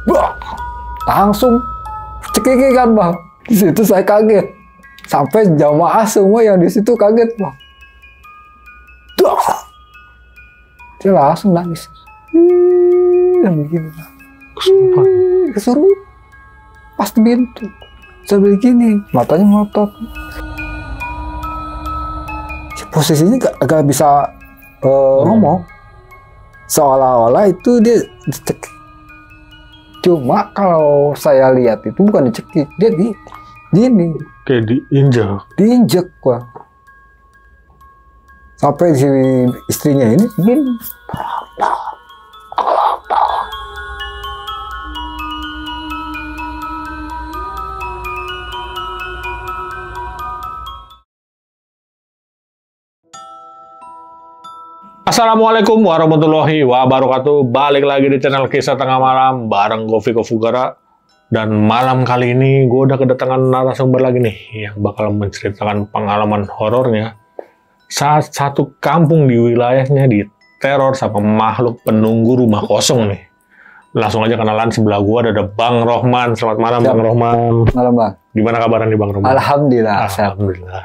Wah, langsung cekikikan bang. Di situ saya kaget. Sampai jamaah semua yang di situ kaget bang. Dah. Dia langsung nangis. Dan begini bang. Kesurupan. Pas di pintu. Saya begini, matanya melotot. Posisinya agak bisa ngomong. Seolah-olah itu dia dicekik. Cuma kalau saya lihat itu bukan dicekik, dia gini. Kayak diinjak. Diinjek bang. Sampai si istrinya ini gini. Assalamualaikum warahmatullahi wabarakatuh. Balik lagi di channel Kisah Tengah Malam bareng gue Viko Fugara. Dan malam kali ini gue udah kedatangan narasumber lagi nih yang bakal menceritakan pengalaman horornya saat satu kampung di wilayahnya diteror sama makhluk penunggu rumah kosong nih. Langsung aja kenalan, sebelah gue ada Bang Rohman. Selamat malam. Siap. Bang Rohman. Malam bang. Gimana kabarnya nih Bang Rohman? Alhamdulillah. Alhamdulillah.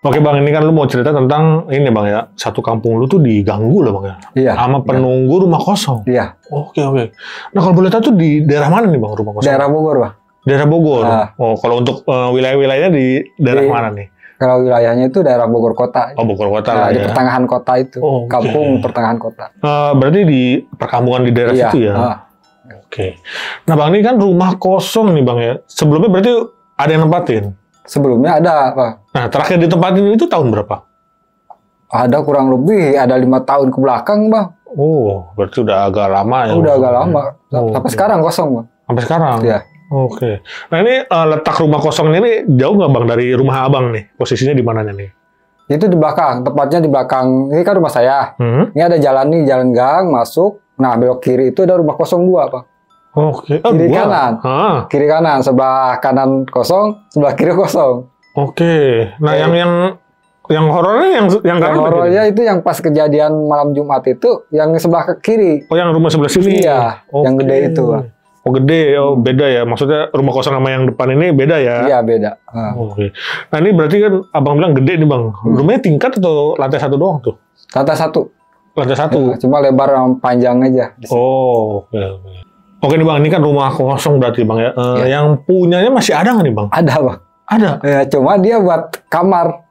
Oke Bang, ini kan lu mau cerita tentang ini Bang ya, satu kampung lu tuh diganggu lah Bang ya? Iya. Sama penunggu rumah kosong? Iya. Oke. Nah kalau boleh tahu tuh di daerah mana nih Bang rumah kosong? Daerah Bogor Bang. Daerah Bogor? Oh, kalau untuk wilayah-wilayahnya di daerah mana nih? Kalau wilayahnya itu daerah Bogor Kota. Oh Bogor Kota nah, lah di ya? pertengahan kota itu, kampung pertengahan kota. Berarti di perkampungan di daerah situ ya? Oke. Nah Bang, ini kan rumah kosong nih Bang ya, sebelumnya berarti ada yang nempatin? Sebelumnya ada, Pak. Nah, terakhir ditempatin itu tahun berapa? Ada kurang lebih, ada 5 tahun ke belakang, Bang. Oh, berarti udah agak lama ya? Udah agak lama. Sampai sekarang kosong, Bang. Sampai sekarang? Iya. Oke. Nah, ini letak rumah kosong ini jauh nggak, Bang, dari rumah Abang nih? Posisinya di mananya nih? Itu di belakang, tepatnya di belakang. Ini kan rumah saya. Ini ada jalan nih, jalan gang, masuk. Nah, belok kiri itu ada rumah kosong 2, Pak. Oke. Kiri kanan. Kiri kanan, sebelah kanan kosong, sebelah kiri kosong. Oke. Nah, yang horornya yang horornya itu yang pas kejadian malam Jumat itu yang sebelah kiri. Oh, yang rumah sebelah sini. Iya, yang gede itu, Bang. Oh, gede. Oh, beda ya. Maksudnya rumah kosong sama yang depan ini beda ya? Iya, beda. Oke. Nah, ini berarti kan Abang bilang gede nih, Bang. Rumahnya tingkat atau lantai 1 doang tuh? Lantai 1. Lantai 1? Ya, cuma lebar panjang aja. Oh, oke. Oke nih Bang, ini kan rumah kosong berarti Bang ya. Yang punyanya masih ada nggak nih Bang? Ada Bang. Ada? Ya, cuma dia buat kamar.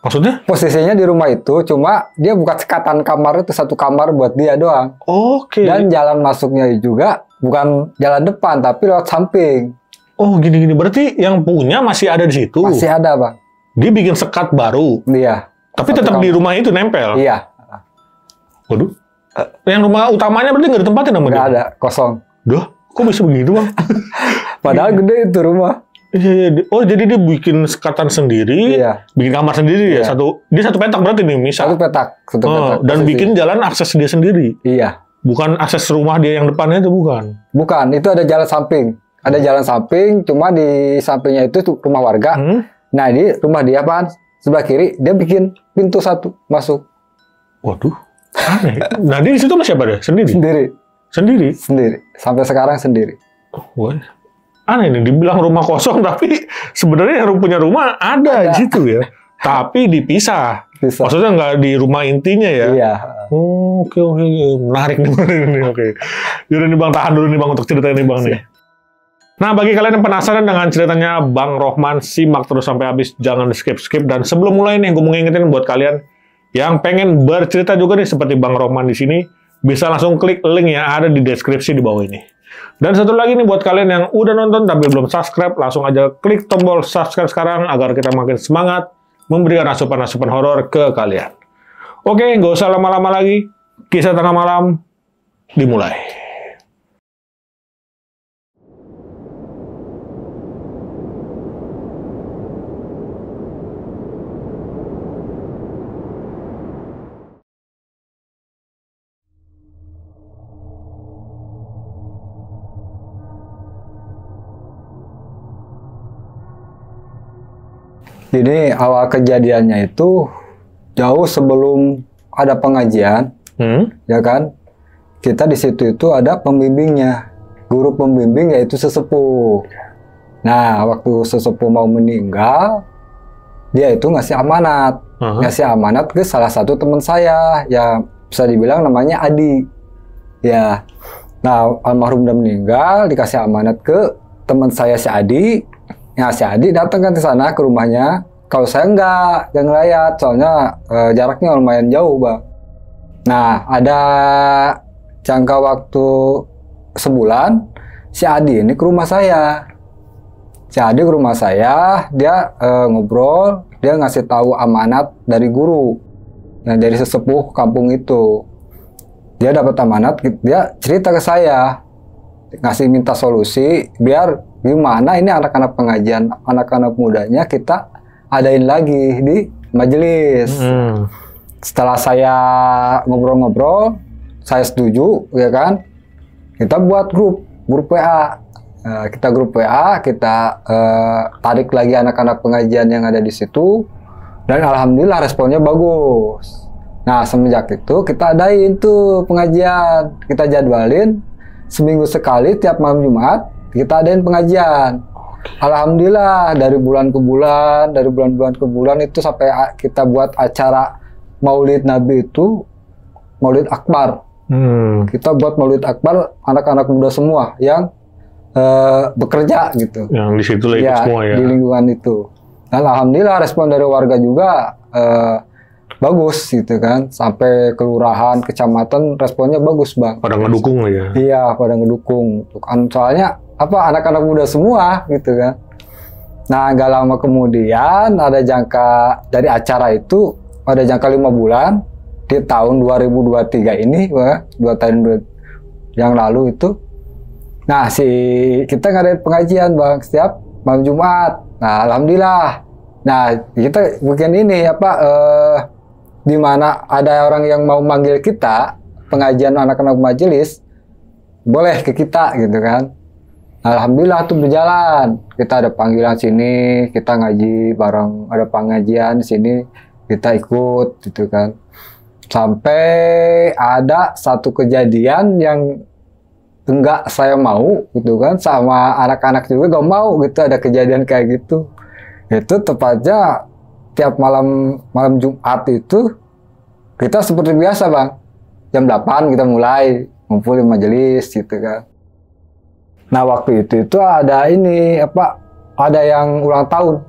Maksudnya? Posisinya di rumah itu, cuma dia buka sekatan kamar itu, satu kamar buat dia doang. Oke. Dan jalan masuknya juga bukan jalan depan, tapi lewat samping. Oh gini-gini, berarti yang punya masih ada di situ? Masih ada Bang. Dia bikin sekat baru? Iya. Tapi tetap di rumah itu nempel? Iya. Waduh. Yang rumah utamanya berarti nggak ditempatin sama dia? Nggak ada, kosong. Duh, kok bisa begitu Bang? Padahal gede itu rumah. Iya. Oh, jadi dia bikin sekatan sendiri, bikin kamar sendiri ya? Dia satu petak berarti nih, misal? Satu petak. Dan bikin jalan akses dia sendiri? Iya. Bukan akses rumah dia yang depannya itu, bukan? Bukan, itu ada jalan samping. Ada jalan samping, cuma di sampingnya itu rumah warga. Nah, di rumah dia sebelah kiri, dia bikin pintu satu masuk. Waduh, aneh. Nah, dia di situ masih siapa deh? Sendiri? Sendiri? Sendiri. Sampai sekarang sendiri. Wah, aneh nih, dibilang rumah kosong, tapi sebenarnya yang punya rumah ada di situ ya. Tapi dipisah. Maksudnya nggak di rumah intinya ya? Iya. Oke. Menarik nih. Oke. Yaudah nih Bang, tahan dulu nih Bang untuk ceritanya nih Bang nih. Nah, bagi kalian yang penasaran dengan ceritanya Bang Rohman, simak terus sampai habis, jangan di-skip. Dan sebelum mulai nih, gue mau ngingetin buat kalian yang pengen bercerita juga nih seperti Bang Rohman di sini, bisa langsung klik link yang ada di deskripsi di bawah ini. Dan satu lagi nih buat kalian yang udah nonton tapi belum subscribe, langsung aja klik tombol subscribe sekarang agar kita makin semangat memberikan asupan-asupan horor ke kalian. Oke, nggak usah lama-lama lagi, Kisah Tengah Malam dimulai. Jadi awal kejadiannya itu jauh sebelum ada pengajian, ya kan? Kita di situ itu ada pembimbingnya. guru pembimbing yaitu sesepuh. Nah, waktu sesepuh mau meninggal, dia itu ngasih amanat. Ngasih amanat ke salah satu teman saya, yang bisa dibilang namanya Adi. Ya. Nah, almarhum udah meninggal, dikasih amanat ke teman saya si Adi. Nah, si Adi datang kan ke sana, ke rumahnya. Kalau saya enggak ngeliat, soalnya jaraknya lumayan jauh, Bang. Nah, ada jangka waktu sebulan, si Adi ini ke rumah saya. Si Adi ke rumah saya, dia ngobrol, dia ngasih tahu amanat dari guru, yang dari sesepuh kampung itu. Dia dapat amanat, dia cerita ke saya, ngasih minta solusi, biar gimana ini anak-anak pengajian, anak-anak mudanya kita adain lagi di majelis. Setelah saya ngobrol-ngobrol, saya setuju, ya kan? Kita buat grup WA. Kita grup WA, kita tarik lagi anak-anak pengajian yang ada di situ, dan alhamdulillah responnya bagus. Nah, semenjak itu kita adain tuh pengajian, kita jadwalin seminggu sekali tiap malam Jumat kita adain pengajian. Alhamdulillah dari bulan ke bulan itu sampai kita buat acara Maulid Nabi itu, Maulid Akbar. Kita buat Maulid Akbar anak-anak muda semua yang bekerja gitu. Yang di situ lah ikut semua ya. Di lingkungan itu. Dan alhamdulillah respon dari warga juga bagus gitu kan. Sampai kelurahan, kecamatan responnya bagus, Bang. Pada ngedukung ya. Iya, pada ngedukung. Soalnya anak-anak muda semua gitu kan. Nah, nggak lama kemudian ada jangka dari acara itu, ada jangka 5 bulan di tahun 2023 ini, 2 tahun yang lalu itu. Nah, kita ngadain pengajian, Bang, setiap malam Jumat. Nah, alhamdulillah. Nah, kita bikin ini di mana ada orang yang mau manggil kita pengajian anak-anak majelis, boleh ke kita gitu kan. Alhamdulillah tuh berjalan. Kita ada panggilan sini, kita ngaji bareng, ada pengajian di sini, kita ikut gitu kan. Sampai ada satu kejadian yang enggak saya mau gitu kan, sama anak-anak juga gak mau gitu, ada kejadian kayak gitu. Itu tepatnya tiap malam Jumat itu kita seperti biasa, Bang. Jam 8 kita mulai ngumpul di majelis gitu kan. Nah, waktu itu ada ada yang ulang tahun.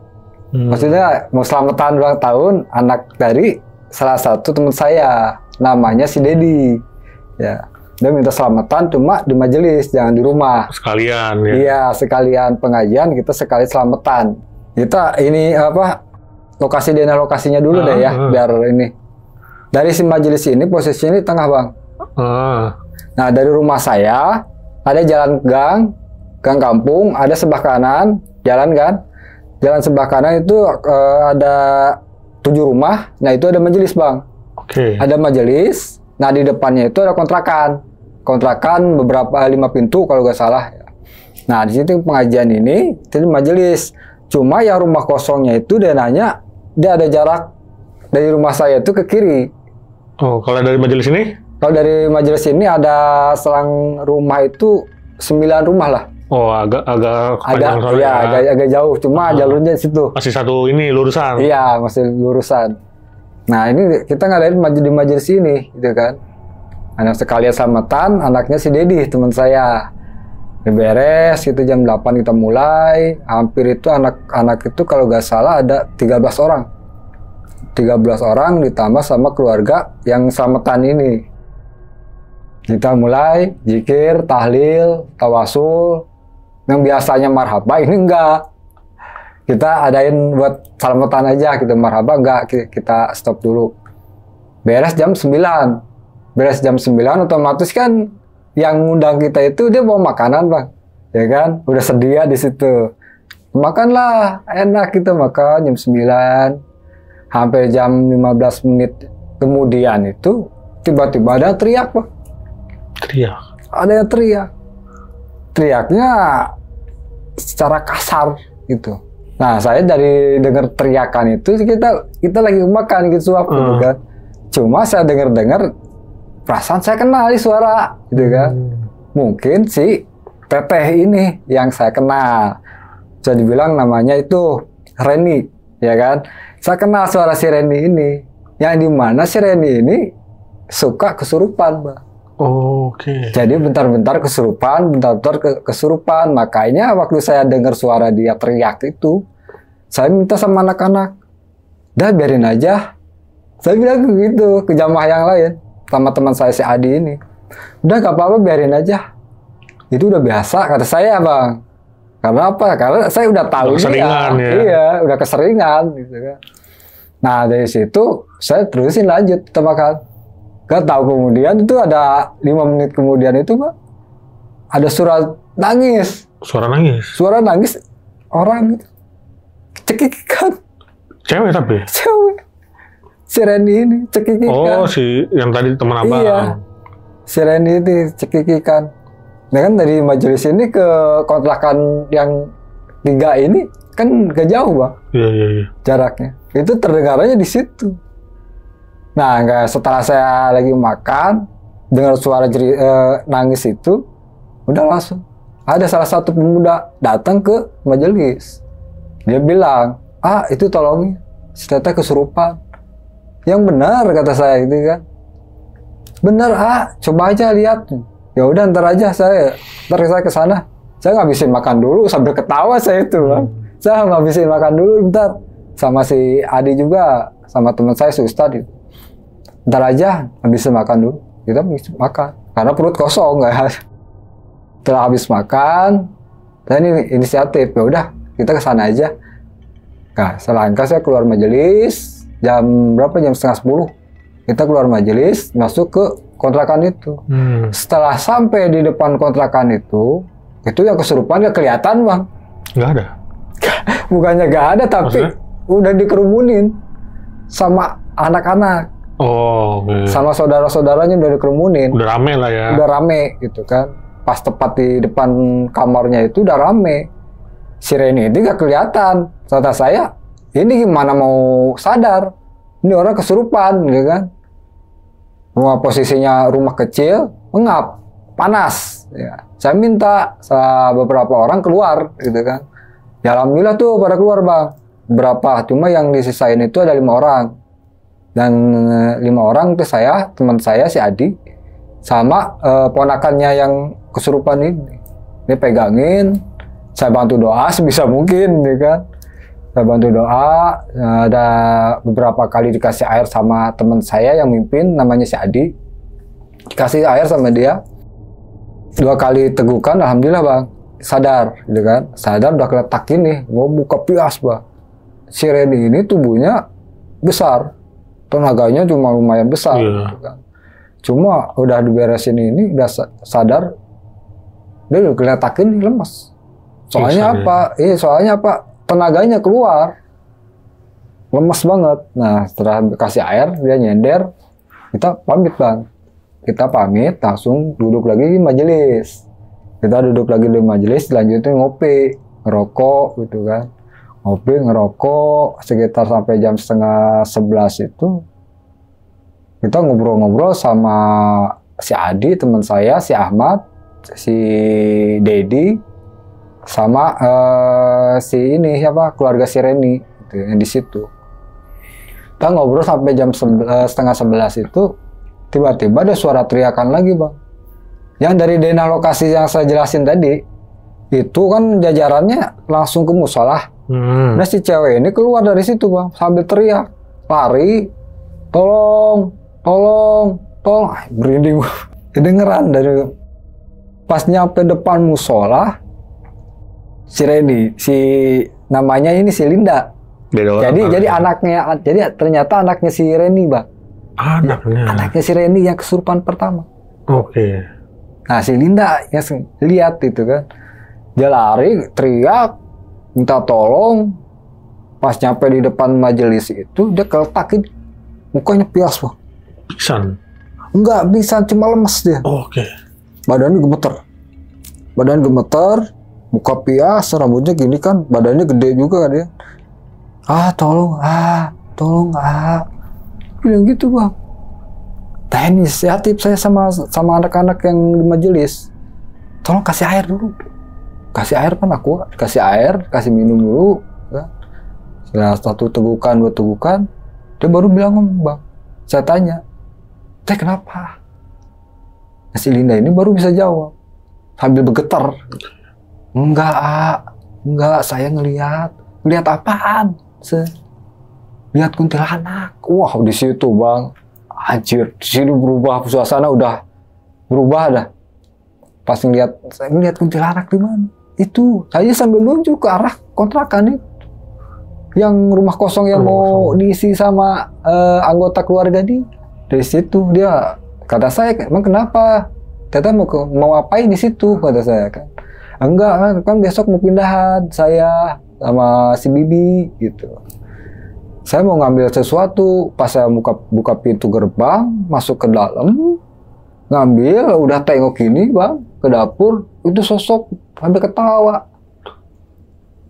Maksudnya mau selamatan ulang tahun anak dari salah satu teman saya, namanya si Dedi. Ya. Dia minta selamatan cuma di majelis, jangan di rumah. Sekalian ya. Iya, sekalian pengajian, kita sekali selamatan. Kita ini lokasinya dulu deh ya, biar ini. Dari si majelis ini posisinya di tengah, Bang. Nah, dari rumah saya ada jalan gang kampung, ada sebelah kanan jalan kan. Jalan sebelah kanan itu ada 7 rumah. Nah, itu ada majelis, Bang. Oke. Ada majelis. Nah, di depannya itu ada kontrakan beberapa 5 pintu kalau nggak salah. Nah, di situ pengajian ini itu majelis. Cuma yang rumah kosongnya itu dia nanya, dia ada jarak dari rumah saya itu ke kiri. Oh, kalau dari majelis ini? Kalau dari majelis ini ada selang rumah itu 9 rumah lah. Oh, agak panjang ya, agak jauh. Cuma jalurnya di situ. Masih satu ini lurusan. Iya, masih lurusan. Nah, ini kita ngadain di majelis ini, gitu kan. Anak sekalian selamatan, anaknya si Dedi, teman saya. Beres, itu jam 8 kita mulai. Hampir itu anak-anak itu kalau nggak salah ada 13 orang. 13 orang ditambah sama keluarga yang selamatan ini. Kita mulai zikir, tahlil, tawasul. Yang biasanya marhaba, ini enggak. Kita adain buat selamatan aja, kita marhaba enggak, kita stop dulu. Beres jam 9. Beres jam 9 otomatis kan yang ngundang kita itu dia bawa makanan, Bang. Ya kan? Udah sedia di situ. Makanlah, enak kita makan jam 9. Hampir jam 15 menit kemudian itu tiba-tiba ada teriak, Bang. Teriak? Ada yang teriak. Teriaknya secara kasar gitu. Nah, saya dari dengar teriakan itu kita lagi makan gitu suap gitu kan. Cuma saya dengar perasaan saya kenal suara gitu kan. Mungkin si teteh ini yang saya kenal. Bisa dibilang namanya itu Reni, ya kan? Saya kenal suara si Reni ini. Yang dimana si Reni ini suka kesurupan, Bang. Oke. Jadi bentar-bentar kesurupan, bentar-bentar kesurupan. Makanya waktu saya dengar suara dia teriak itu, saya minta sama anak-anak, dah biarin aja. Saya bilang gitu ke jamaah yang lain, sama teman saya si Adi ini. Udah gak apa-apa, biarin aja. Itu udah biasa, kata saya, Bang. Karena apa? Karena saya udah tahu keseringan, ya. Iya, udah keseringan gitu kan. Nah, dari situ saya terusin lanjut kita makan. Gak tahu kemudian itu ada 5 menit kemudian itu, Pak, ada suara nangis. Suara nangis? Suara nangis orang gitu. Cekikikan. Cewek tapi? Cewek. Si Reni ini cekikikan. Oh, si yang tadi teman abang. Iya. Si Reni ini cekikikan. Nah kan dari majelis ini ke kontrakan yang 3 ini kan gak jauh, Bang. Iya. Jaraknya. Itu terdengarnya di situ. Nah, setelah saya lagi makan, dengar suara nangis itu, udah langsung. Ada salah satu pemuda datang ke majelis. Dia bilang, itu tolongin, si teteh kesurupan. Yang benar, kata saya gitu kan. Benar, coba aja lihat. Ya udah, ntar saya ke sana. Saya ngabisin makan dulu, sambil ketawa saya itu, Bang. Saya ngabisin makan dulu, bentar. Sama si Adi juga, sama teman saya si Ustadz. Ntar aja, habisin makan dulu. Kita makan, karena perut kosong, nggak. Setelah habis makan, saya ini inisiatif, ya udah, kita ke sana aja. Nah, selangkah saya keluar majelis, jam berapa? Jam 9:30. Kita keluar majelis, masuk ke kontrakan itu. Setelah sampai di depan kontrakan itu yang kesurupan gak kelihatan, Bang. Nggak ada? Bukannya gak ada, tapi maksudnya? Udah dikerumunin sama anak-anak. Oh, okay. Sama saudara-saudaranya udah dikerumunin. Udah rame lah ya. Udah rame gitu kan. Pas tepat di depan kamarnya itu udah rame. Si Reni ini gak kelihatan. Kata saya, ini gimana mau sadar? Ini orang kesurupan, gitu kan. Posisinya rumah kecil, pengap, panas. Ya. Saya minta beberapa orang keluar, gitu kan. Ya alhamdulillah tuh pada keluar, Bang. Berapa? Cuma yang disisain itu ada 5 orang. Dan 5 orang itu saya, teman saya si Adi, sama ponakannya yang kesurupan ini. Dia pegangin, saya bantu doa sebisa mungkin, gitu kan. Saya bantu doa, ada beberapa kali dikasih air sama teman saya yang mimpin, namanya si Adi. Dikasih air sama dia. 2 kali tegukan, alhamdulillah, Bang. Sadar, gitu kan. Sadar udah keletakin nih, mau buka pias, Bang. Si Reni ini tubuhnya besar. Tenaganya cuma lumayan besar. Gitu kan. Cuma udah diberesin ini, udah sadar, dia udah keletakin nih, lemas. Soalnya apa? Soalnya apa? Tenaganya keluar, lemes banget. Nah, setelah kasih air, dia nyender, kita pamit, Bang. Kita pamit, langsung duduk lagi di majelis. Kita duduk lagi di majelis, lanjutin ngopi, ngerokok, gitu kan. Ngopi, ngerokok, sekitar sampai jam 10:30 itu, kita ngobrol-ngobrol sama si Adi, teman saya, si Ahmad, si Dedi, sama si ini siapa, keluarga si Reni gitu, yang di situ. Kita ngobrol sampai jam 10:30 itu, tiba-tiba ada suara teriakan lagi, Bang. Yang dari denah lokasi yang saya jelasin tadi, itu kan jajarannya langsung ke musola. Nah si cewek ini keluar dari situ, Bang, sambil teriak, lari, tolong, berinding. Kedengeran dari pas nyampe depan musola. Si Reni, namanya ini si Linda. Jadi anaknya, jadi ternyata anaknya si Reni, Bang. Anaknya si Reni yang kesurupan pertama. Oke. Nah si Linda yang lihat itu kan, dia lari, teriak, minta tolong. Pas nyampe di depan majelis itu, dia keletakin, mukanya pias, Bang. Pingsan? Enggak, pingsan, cuma lemes dia. Oke. Badan gemeter. Muka pias, rambutnya gini kan, badannya gede juga kan dia. Tolong. Bilang gitu, Bang. Inisiatif saya sama anak-anak yang di majelis. tolong kasih air dulu. Kasih air kan aku, kasih air, kasih minum dulu. Ya. Setelah 1 tegukan, 2 tegukan, dia baru bilang, Bang. Saya tanya, teh kenapa? Nah, si Linda ini baru bisa jawab sambil bergetar. Enggak, saya ngelihat apaan? Lihat kuntilanak. Wah, di situ Bang, anjir, di sini berubah, suasana udah berubah dah. Pas saya ngelihat kuntilanak di mana? Itu saya sambil nunjuk ke arah kontrakan itu, yang rumah kosong yang mau diisi sama anggota keluarga dia. Dari situ dia kata saya, emang kenapa? Teta mau apain di situ? Kata saya kan. Enggak kan besok mau pindahan saya sama si Bibi gitu. Saya mau ngambil sesuatu, pas saya buka pintu gerbang, masuk ke dalam, ngambil, udah tengok gini Bang, ke dapur, itu sosok sambil ketawa,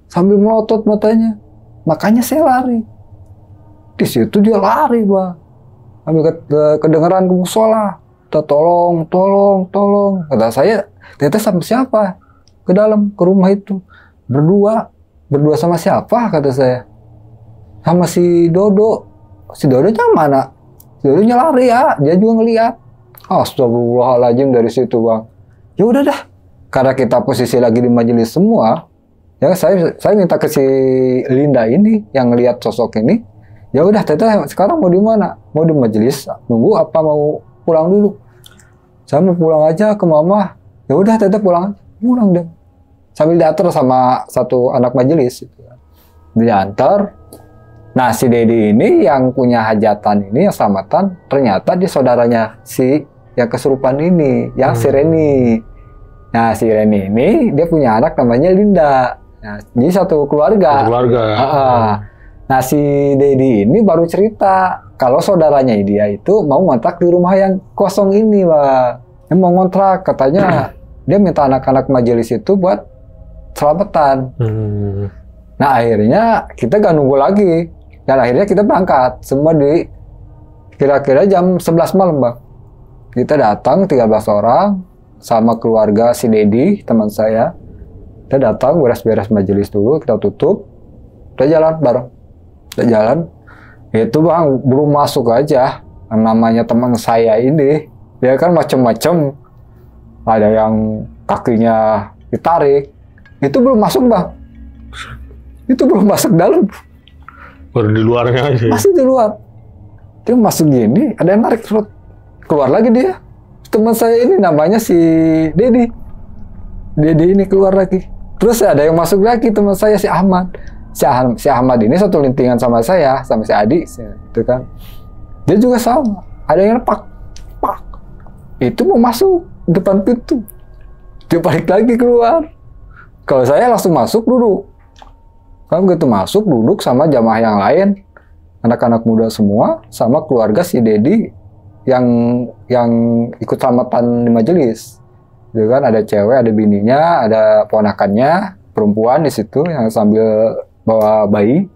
sambil melotot matanya. Makanya saya lari. Di situ dia lari Bang, sambil kedengeran ke musola. Tolong. Kata saya, Tete sama siapa? Ke dalam, ke rumah itu. Berdua sama siapa? Kata saya. Sama si Dodo. Si Dodonya mana? Si Dodonya lari ya, dia juga ngeliat. Astagfirullahaladzim, dari situ Bang. Ya udah dah, karena kita posisi lagi di majelis semua, ya saya minta ke si Linda ini yang ngeliat sosok ini. Ya udah, Tete sekarang mau di mana? Mau di majelis? Nunggu apa mau pulang dulu? Saya mau pulang aja ke Mama. Ya udah, Tete pulang deh. Sambil diantar sama satu anak majelis. Diantar. Nah, si Dedi ini yang punya hajatan ini, yang selamatan, ternyata dia saudaranya si yang kesurupan ini, yang si Reni. Nah, si Reni ini dia punya anak namanya Linda. Nah, jadi satu keluarga. Nah, si Dedi ini baru cerita kalau saudaranya dia itu mau ngontrak di rumah yang kosong ini, Pak. Dia mau ngontrak, katanya dia minta anak-anak majelis itu buat selamatan. Nah, akhirnya kita gak nunggu lagi. Dan akhirnya kita berangkat. Semua di kira-kira jam 11 malam, Bang. Kita datang 13 orang sama keluarga si Dedi, teman saya. Kita datang, beres-beres majelis dulu, kita tutup. Kita jalan bareng. Kita jalan. Itu Bang, belum masuk aja. Namanya teman saya ini, dia kan macem-macem. Ada yang kakinya ditarik. Itu belum masuk, Bang. Itu belum masuk dalam. Baru di luarnya aja. Masih di luar. Dia masuk gini, ada yang narik perut. Keluar lagi dia. Teman saya ini namanya si Dedi. Dedi ini keluar lagi. Terus ada yang masuk lagi, teman saya si Ahmad. Si Ahmad ini satu lintingan sama saya, sama si Adi, itu kan. Dia juga sama. Ada yang pak. Itu mau masuk depan pintu. Dia balik lagi keluar. Kalau saya langsung masuk, duduk. Kan begitu masuk, duduk sama jamaah yang lain, anak-anak muda semua, sama keluarga si Dedi yang ikut selamatan di majelis. Gitu kan, ada cewek, ada bininya, ada ponakannya, perempuan di situ yang sambil bawa bayi.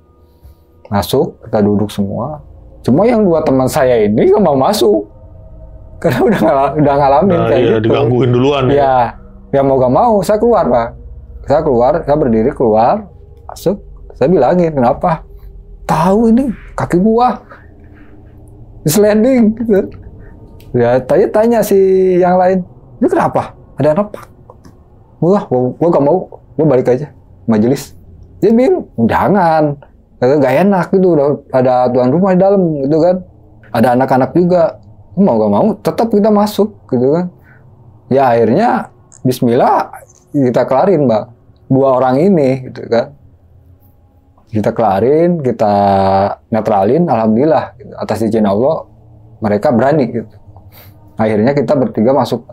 Masuk, kita duduk semua. Cuma yang 2 teman saya ini gak mau masuk. Karena udah ngalamin kayak gitu. Digangguin duluan ya. Ya mau gak mau, saya keluar, Pak. Saya berdiri keluar, masuk. Saya bilangin, kenapa? Tahu ini kaki gua sliding gitu. Ya tanya si yang lain, ini kenapa? Ada apa? Gua gak mau, gua balik aja majelis. Dia bilang, jangan, gak enak gitu, udah ada tuan rumah di dalam gitu kan. Ada anak-anak juga, mau gak mau tetap kita masuk gitu kan. Ya akhirnya bismillah kita kelarin, Mbak, 2 orang ini gitu kan. Kita kelarin, kita netralin, alhamdulillah gitu. Atas izin Allah mereka berani gitu. Akhirnya kita bertiga masuk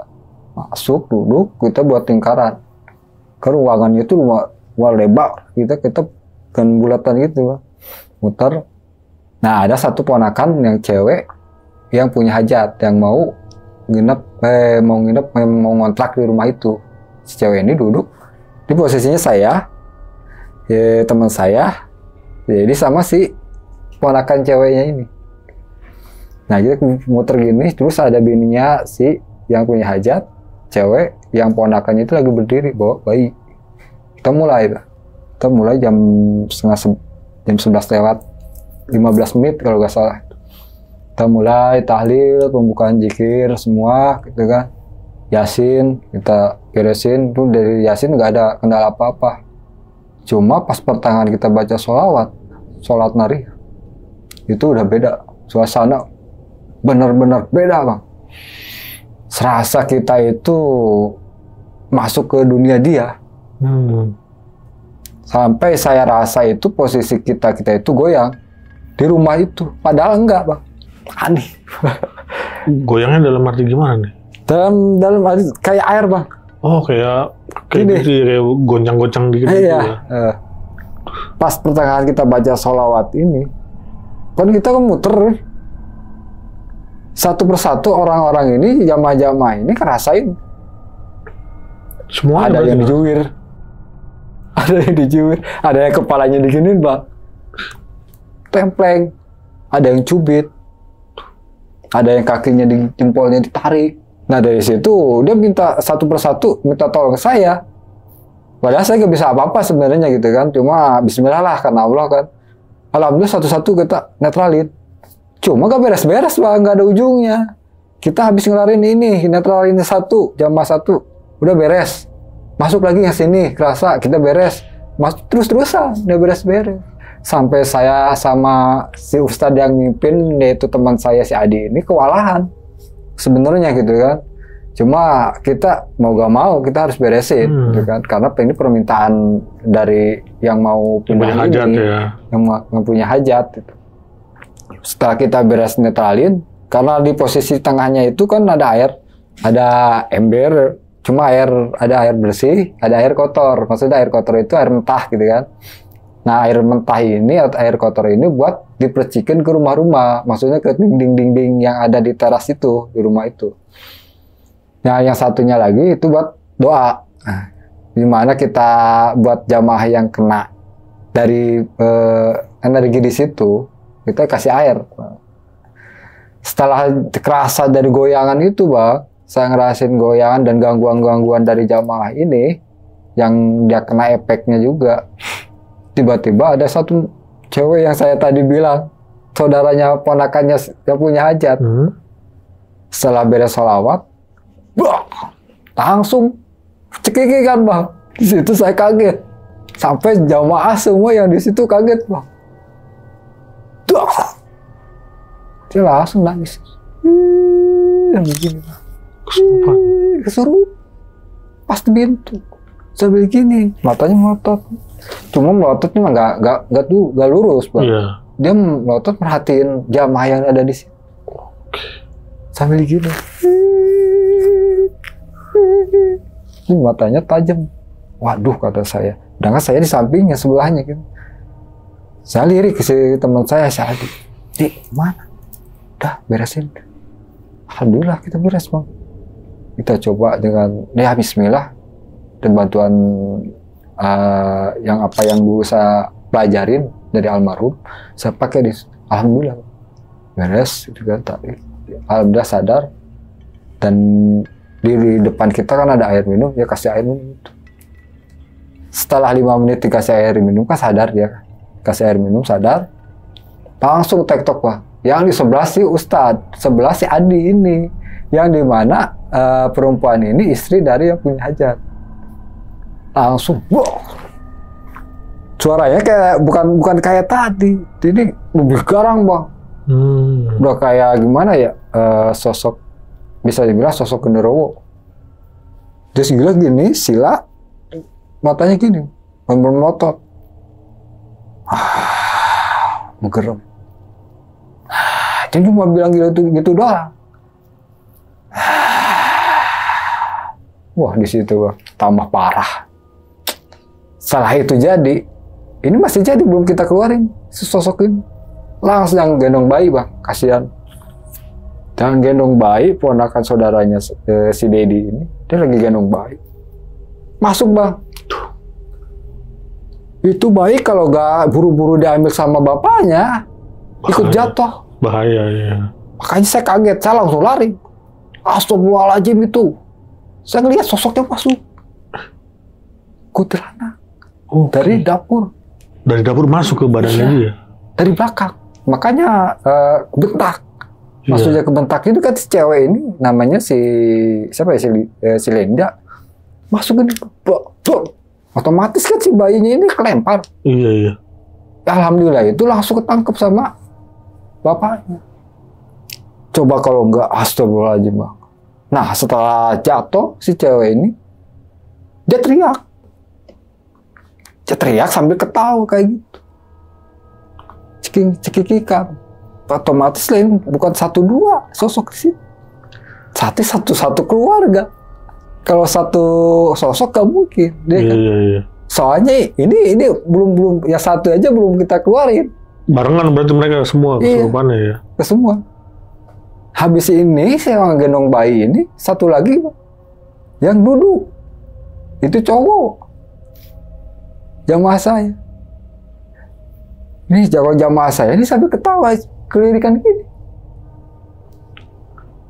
duduk, kita buat lingkaran. Ke ruangannya itu luar lebar, kita kan bulatan gitu, muter. Nah, ada satu ponakan yang cewek yang punya hajat, yang mau ngontrak di rumah itu. Si cewek ini duduk di posisinya saya, teman saya, jadi sama si ponakan ceweknya ini. Nah, kita muter gini, terus ada bininya si yang punya hajat, cewek, yang ponakannya itu lagi berdiri bawa bayi. Kita mulai jam 11 lewat 15 menit kalau nggak salah. Kita mulai tahlil, pembukaan zikir semua gitu kan. Yasin kita beresin, tuh dari Yasin nggak ada kendala apa-apa. Cuma pas pertengahan kita baca sholat nari, itu udah beda. Suasana bener-bener beda bang. Serasa kita itu masuk ke dunia dia. Sampai saya rasa itu posisi kita itu goyang di rumah itu. Padahal enggak bang. Aneh. Goyangnya dalam arti gimana nih? Dalam arti kayak air bang. Oh kayak gitu ya, kayak goncang-goncang dikit gitu ya. Pas pertengahan kita baca sholawat ini, kan kita kan muter. Satu persatu orang-orang ini, jamaah-jamaah ini kerasain. Semua ada yang dijuwir. Ada yang kepalanya diginin, Bang. Templeng. Ada yang cubit. Ada yang kakinya di jempolnya ditarik. Nah, dari situ dia minta satu persatu minta tolong saya. Padahal saya nggak bisa apa-apa sebenarnya gitu kan. Cuma bismillah lah karena Allah kan. Alhamdulillah satu-satu kita netralin. Cuma gak beres-beres bang, gak ada ujungnya. Kita habis ngelarin ini, netralin satu, jamaah satu, udah beres. Masuk lagi ke sini, kerasa kita beres. Terus-terusan, udah beres-beres. Sampai saya sama si Ustadz yang mimpin, yaitu teman saya si Adi ini kewalahan. Sebenarnya gitu kan. Cuma kita mau gak mau, kita harus beresin gitu kan. Karena ini permintaan dari yang mau pindah hajat ini, ya. yang punya hajat gitu. Setelah kita beres netralin, karena di posisi tengahnya itu kan ada air, ada ember, cuma ada air bersih, ada air kotor. Maksudnya air kotor itu air mentah gitu kan. Nah air mentah ini atau air kotor ini buat dipercikin ke rumah-rumah, maksudnya ke dinding-dinding yang ada di teras itu, di rumah itu. Nah yang satunya lagi itu buat doa, dimana kita buat jamaah yang kena dari energi di situ. Kita kasih air. Setelah kerasa dari goyangan itu, bang, saya ngerasain goyangan dan gangguan-gangguan dari jamaah ini, yang dia kena efeknya juga. Tiba-tiba ada satu cewek yang saya tadi bilang, saudaranya ponakannya yang punya hajat. Setelah beres sholawat, langsung cekikikan, bang. Di situ saya kaget. Sampai jamaah semua yang di situ kaget, bang. Dia langsung nangis. Yang begini. Kesurupan. Pas di pintu. Sambil gini. Matanya melotot. Cuma melototnya nggak lurus, bang. Yeah. Dia melotot merhatiin jamaah yang ada di situ. Sambil gini. Matanya tajam. Waduh, kata saya. Sedangkan saya di sampingnya, sebelahnya gitu. Saya lirik ke si teman saya, Adi. Di mana? Udah beresin. Alhamdulillah kita beres, bang. Kita coba dengan bismillah dan bantuan yang dulu saya pelajarin dari almarhum, saya pakai di. Alhamdulillah beres itu kan tadi. Alhamdulillah sadar, dan di depan kita kan ada air minum, ya kasih air minum. Setelah 5 menit dikasih air minum kan sadar dia. Kasih air minum, sadar, langsung tektok, Pak. Yang di sebelah si Ustadz, sebelah si Adi ini, yang dimana perempuan ini istri dari yang punya hajat. Langsung, wow, suaranya kayak bukan kayak tadi, ini lebih garang, Bang. Udah kayak gimana ya, sosok, bisa dibilang sosok genderuwo. Terus gila gini, sila, matanya gini, melotot. Menggerem. Dia cuma bilang gitu doang. Wah, di situ Bang, tambah parah. Setelah itu jadi, ini masih jadi belum kita keluarin sosok ini. Langsung yang gendong bayi, Bang, kasihan. Jangan gendong bayi, ponakan saudaranya si Dedi ini, dia lagi gendong bayi. Masuk, Bang. Itu bayi kalau gak buru-buru diambil sama bapaknya, ikut jatuh. Bahaya, ya. Makanya saya kaget, saya langsung lari. Astagfirullahaladzim itu. Saya ngeliat sosoknya masuk. Kuntilanak. Dari dapur. Dari dapur masuk ke badannya dia? Dari belakang. Makanya bentak. Maksudnya kebentak itu kan si cewek ini namanya si siapa ya, si Linda. Masukin otomatis kan si bayinya ini kelempar. Iya. Alhamdulillah itu langsung ketangkep sama bapaknya. Coba kalau enggak, astagfirullahaladzim bang. Nah setelah jatuh si cewek ini, dia teriak. Dia teriak sambil ketawa kayak gitu. Cekikikan. Otomatis lain bukan 1-2 sosok di sini. Satu keluarga. Kalau satu sosok gak mungkin, dia kan. Iya. Soalnya ini belum ya satu aja belum kita keluarin. Barengan berarti mereka semua kesurupannya ya. Ke semua. Habis ini saya gendong bayi ini, satu lagi yang duduk. Itu cowok. Jamaah saya. Ini jamaah saya ini sambil ketawa kelirikan gini.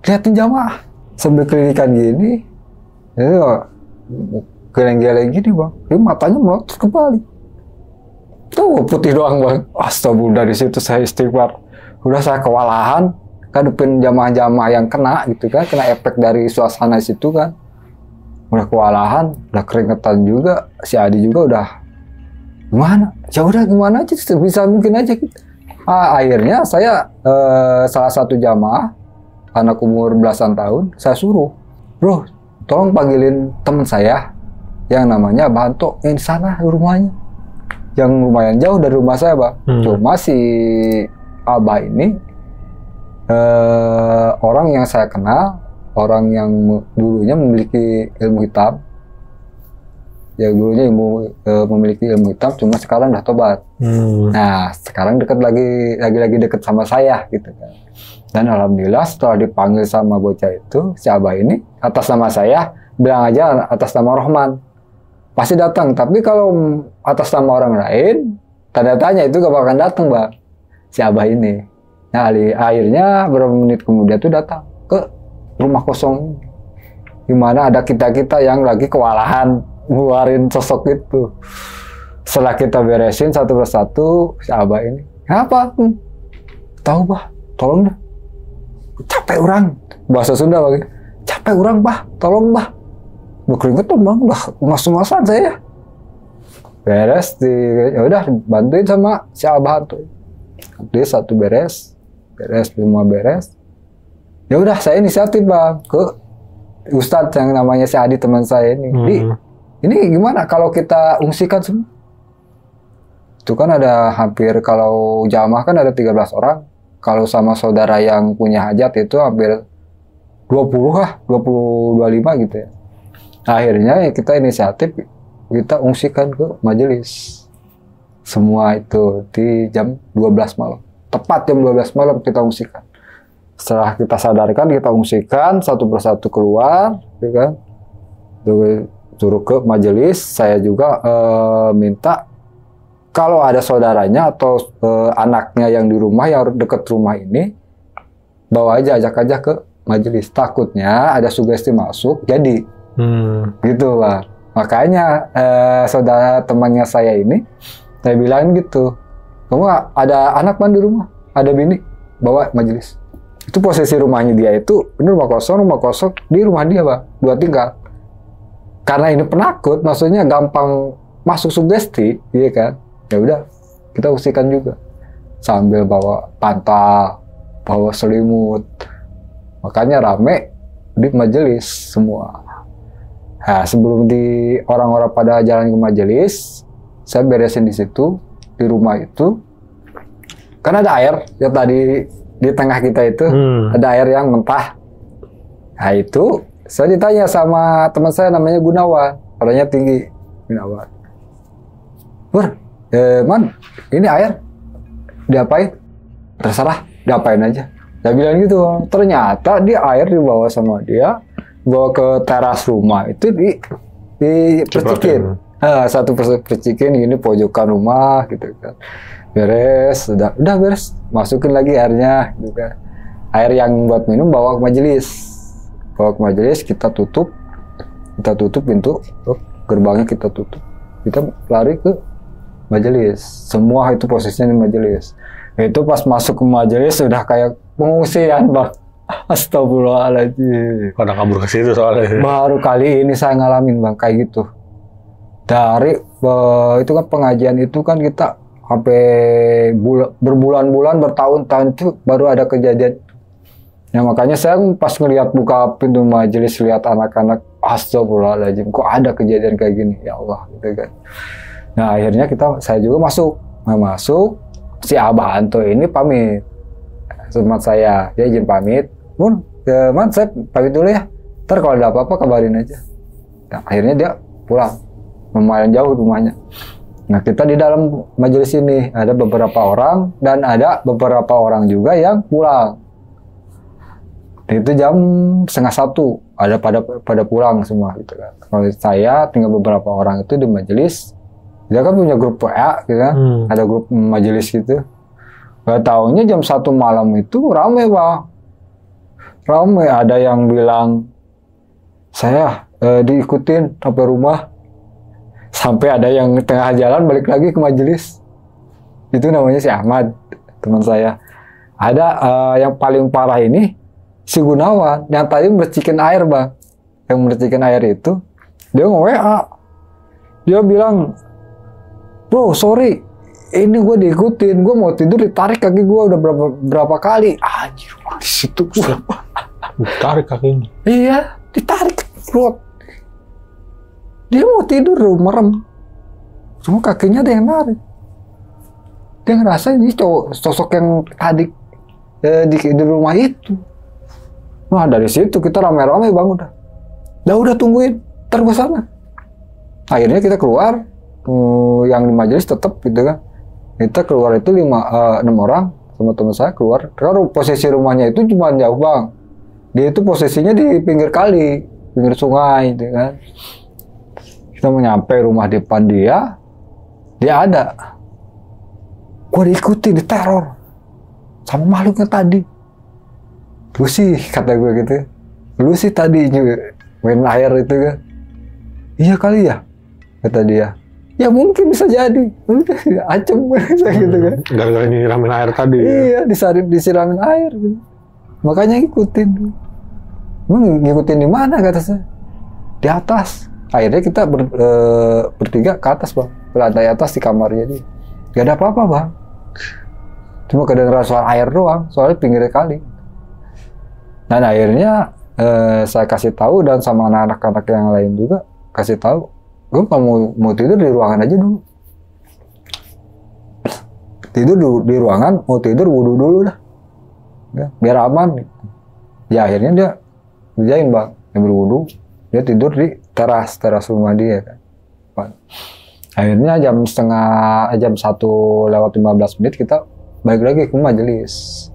Lihatin jamaah sambil kelirikan gini. Itu geleng-geleng gini bang. Ini matanya melotot kembali. Tuh putih doang bang. Astagfirullah, dari situ saya istighfar. Udah saya kewalahan. Kadepin jamaah-jamaah yang kena gitu kan. Kena efek dari suasana situ kan. Udah kewalahan. Udah keringetan juga. Si Adi juga udah gimana? Ya udah gimana aja. Bisa mungkin aja gitu. Akhirnya saya salah satu jamaah. Anak umur belasan tahun. Saya suruh. Bro, tolong panggilin teman saya. Yang namanya Banto. Yang di sana rumahnya. Yang lumayan jauh dari rumah saya, Pak. Cuma si Abah ini orang yang saya kenal, orang yang dulunya memiliki ilmu hitam. Ya dulunya memiliki ilmu hitam, cuma sekarang udah tobat. Nah, sekarang lagi dekat sama saya gitu kan. Dan alhamdulillah setelah dipanggil sama bocah itu, si Abah ini atas nama saya, bilang aja atas nama Rohman. Pasti datang, tapi kalau atas nama orang lain, tanda tanya itu gak bakalan datang, Bang. Si Abah ini. Nah, akhirnya beberapa menit kemudian tuh datang ke rumah kosong ini. Dimana ada kita-kita yang lagi kewalahan ngeluarin sosok itu. Setelah kita beresin satu persatu, si Abah ini, "Apa? Tahu, Bah? Tolong dah. Capek orang." Bahasa Sunda, Bang. "Capek orang, Bah. Tolong, Bah." Keringetan bang, udah mas-masan saya. Beres ya udah bantuin sama si Abah tuh. Dia satu beres semua beres. Ya udah saya inisiatif bang ke Ustadz yang namanya si Adi teman saya ini. Ini gimana kalau kita ungsikan semua? Itu kan ada hampir, kalau jamaah kan ada 13 orang. Kalau sama saudara yang punya hajat itu hampir 25 gitu ya. Akhirnya ya kita inisiatif, kita ungsikan ke majelis. Semua itu di jam 12 malam. Tepat jam 12 malam kita ungsikan. Setelah kita sadarkan, kita ungsikan satu persatu keluar, ya kan? Suruh ke majelis. Saya juga minta kalau ada saudaranya atau anaknya yang di rumah, yang dekat rumah ini, bawa aja, ajak aja ke majelis. Takutnya ada sugesti masuk, jadi gitu Pak. Makanya saudara temannya saya ini, saya bilang gitu, kamu ada anak di rumah, ada bini, bawa majelis. Itu posisi rumahnya dia itu bener rumah kosong di rumah dia Pak, 2 tingkat. Karena ini penakut, maksudnya gampang masuk sugesti, iya kan? Ya udah, kita usikan juga sambil bawa bantal, bawa selimut. Makanya rame di majelis semua. Nah, sebelum orang-orang pada jalan ke majelis, saya beresin di situ, di rumah itu. Kan ada air, ya tadi di tengah kita itu, ada air yang mentah. Nah itu, saya ditanya sama teman saya namanya Gunawan, orangnya tinggi, Gunawan. Man, ini air, diapain? Terserah, diapain aja. Saya bilang gitu, ternyata dia air dibawa sama dia, bawa ke teras rumah itu dipercikin. Satu percikin ini pojokan rumah gitu kan. Beres, udah beres, masukin lagi airnya gitu kan. Air yang buat minum bawa ke majelis. Kita tutup, kita tutup pintu, gerbangnya kita tutup. Kita lari ke majelis. Semua itu posisinya di majelis. Itu pas masuk ke majelis sudah kayak pengungsian, Bang. Astagfirullahaladzim. Pada kabur ke situ soalnya. Baru kali ini saya ngalamin, Bang, kayak gitu. Dari itu kan pengajian itu kan kita sampai berbulan-bulan, bertahun-tahun itu baru ada kejadian. Ya makanya saya pas ngelihat buka pintu majelis lihat anak-anak, astagfirullahaladzim, kok ada kejadian kayak gini, ya Allah, gitu kan. Nah akhirnya saya juga masuk. Nah, masuk, si Abah Anto ini pamit, teman saya, dia izin pamit. Man, saya pamit dulu ya. Ntar kalau ada apa-apa kabarin aja. Nah, akhirnya dia pulang, lumayan jauh rumahnya. Nah kita di dalam majelis ini ada beberapa orang dan ada beberapa orang juga yang pulang. Itu jam 12:30 ada pada pulang semua gitu kan. Kalau saya tinggal beberapa orang itu di majelis, dia kan punya grup WA gitu kan, ada grup majelis gitu. Gak taunya jam 1 malam itu rame, Bang, rame. Ada yang bilang saya diikutin sampai rumah, sampai ada yang tengah jalan balik lagi ke majelis. Itu namanya si Ahmad, teman saya. Ada yang paling parah ini si Gunawan yang tadi mercikin air, Bang. Yang mercikin air itu dia nge-WA. Dia bilang, "Bro, sorry. Ini gue diikutin. Gue mau tidur ditarik kaki gue udah berapa kali." Anjir, di situ ditarik kakinya. Iya, ditarik perut. Dia mau tidur merem. Cuma kakinya ada yang narik. Dia ngerasa ini sosok yang tadi di rumah itu. Nah dari situ kita rame-rame, Bang, udah tungguin, ntar gua sana. Akhirnya kita keluar, yang di majelis tetap gitu kan. Kita keluar itu 6 orang sama teman saya keluar. Karena posisi rumahnya itu cuma jauh, Bang. Dia itu posisinya di pinggir kali, pinggir sungai gitu kan. Kita mau nyampe rumah depan dia ada. Gua diikuti, diteror sama makhluknya tadi. Lu sih, kata gue gitu, lu sih tadi main air itu kan. Iya kali ya, kata dia. Ya mungkin bisa jadi. Acem saya gitu kan. Gara-gara nyiramin air tadi. Iya, disiramin air gitu. Makanya ngikutin. Ngikutin di mana, kata saya? Di atas. Akhirnya kita bertiga ke atas, Bang. Ke lantai atas di kamarnya dia. Gak ada apa-apa, Bang. Cuma kedengeran suara air doang, soalnya pinggir kali. Dan akhirnya saya kasih tahu dan sama anak-anak yang lain juga kasih tahu, gue kalau mau tidur di ruangan aja dulu. Tidur di ruangan, mau tidur wudu dulu dah, ya, biar aman. Ya akhirnya dia kerjain, Bang, dia berwudu, dia tidur di teras rumah dia kan. Akhirnya jam 1:15 kita balik lagi ke majelis.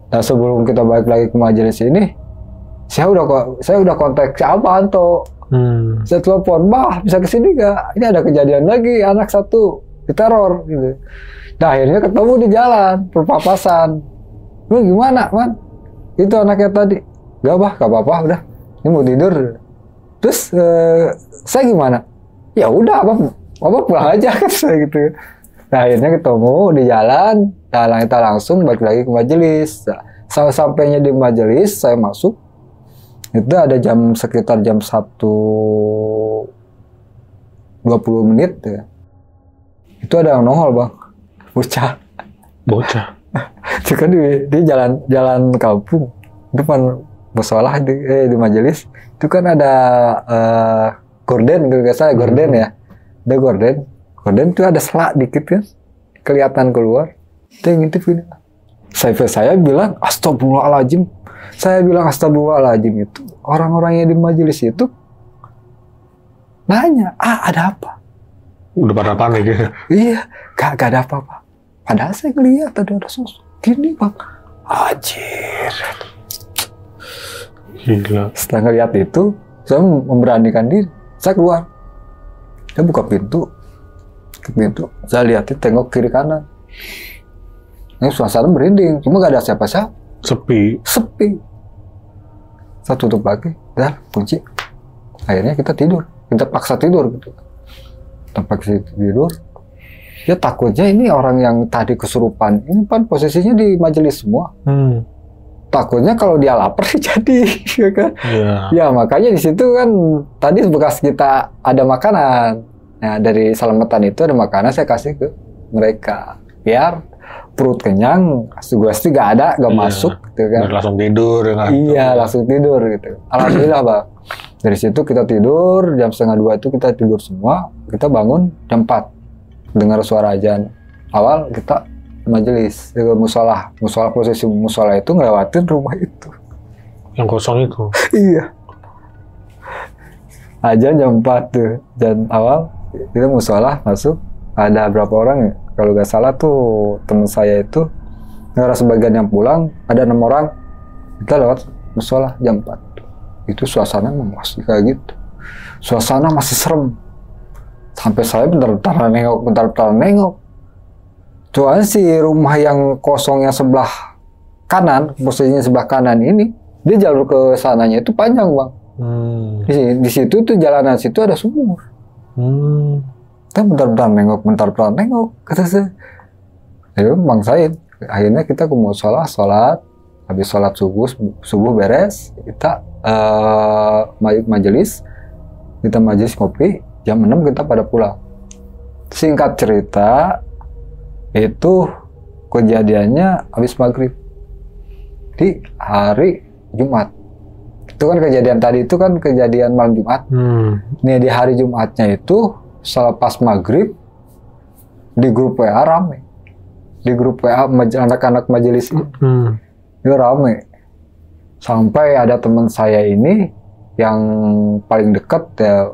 Nah sebelum kita balik lagi ke majelis ini, saya udah kontak siapa Anto. Saya telepon, "Bah, bisa kesini gak? Ini ada kejadian lagi, anak satu diteror." Gitu. Nah akhirnya ketemu di jalan, perpapasan. "Lu gimana, Man? Itu anaknya tadi." "Gak, Bah, gak apa-apa, udah. Ini mau tidur." Terus saya gimana? "Ya udah, Abah pulang aja," kan saya gitu. Nah akhirnya ketemu di jalan. Nah, kita langsung balik lagi ke majelis. Sampainya di majelis, saya masuk. Itu ada sekitar jam 1:20 ya. Itu ada yang nongol, Bang. Bocah. Itu kan di jalan kampung. Depan musola di majelis. Itu kan ada gorden, kalau nggak salah gorden ya. Ada gorden. Gorden itu ada selak dikit kan. Kelihatan keluar. Itu yang ngintip gini. Saya bilang, astagfirullahaladzim. Saya bilang astagfirullahaladzim itu. Orang-orang yang di majelis itu nanya, ada apa? Udah pada panik ya? Iya, gak ada apa-apa. Padahal saya ngeliat ada sosok. Gini, Bang. Anjir. Gila. Setelah ngeliat itu, saya memberanikan diri. Saya keluar. Saya buka pintu. Saya lihatin, tengok kiri kanan. Ini suasana merinding, cuma gak ada siapa-siapa. Sepi. Saya tutup lagi, dan kunci. Akhirnya kita tidur, kita paksa tidur gitu. Kita paksa tidur. Ya takutnya ini orang yang tadi kesurupan, ini kan posisinya di majelis semua. Takutnya kalau dia lapar jadi, ya kan? Ya makanya di situ kan tadi bekas kita ada makanan. Nah dari selamatan itu ada makanan saya kasih ke mereka, biar perut kenyang, sugesti gak ada, gak masuk, gitu kan? Dan langsung tidur, ya kan? Iya, langsung tidur gitu. Alhamdulillah, Bang. Dari situ kita tidur, jam 1:30 itu kita tidur semua, kita bangun jam 4. Dengar suara azan. Awal kita majelis, musola. Posisi musola itu ngelewatin rumah itu. Yang kosong itu? Iya. Azan jam 4 tuh. Dan awal, kita musola, masuk. Ada berapa orang ya? Kalau nggak salah tuh, teman saya itu, nggak sebagian yang pulang, ada 6 orang. Kita lewat musola jam 4. Itu suasana masih kayak gitu. Suasana masih serem. Sampai saya bentar-bentar nengok. Soalnya si rumah yang kosong yang sebelah kanan, posisinya sebelah kanan ini, dia jalur ke sananya itu panjang, Bang. Di situ tuh jalanan situ ada sumur. Kita bentar-bentar nengok, kata saya. Jadi Bang Said, akhirnya kita ke musola, sholat, habis sholat subuh beres, kita majelis, kita majelis kopi. Jam 6 kita pada pulang. Singkat cerita, itu kejadiannya habis maghrib. Di hari Jumat. Itu kan kejadian tadi itu kan kejadian malam Jumat. Nih di hari Jumatnya itu, selepas maghrib, di grup WA rame. Di grup WA anak-anak majelis itu. Itu rame. Sampai ada teman saya ini, yang paling dekat ya,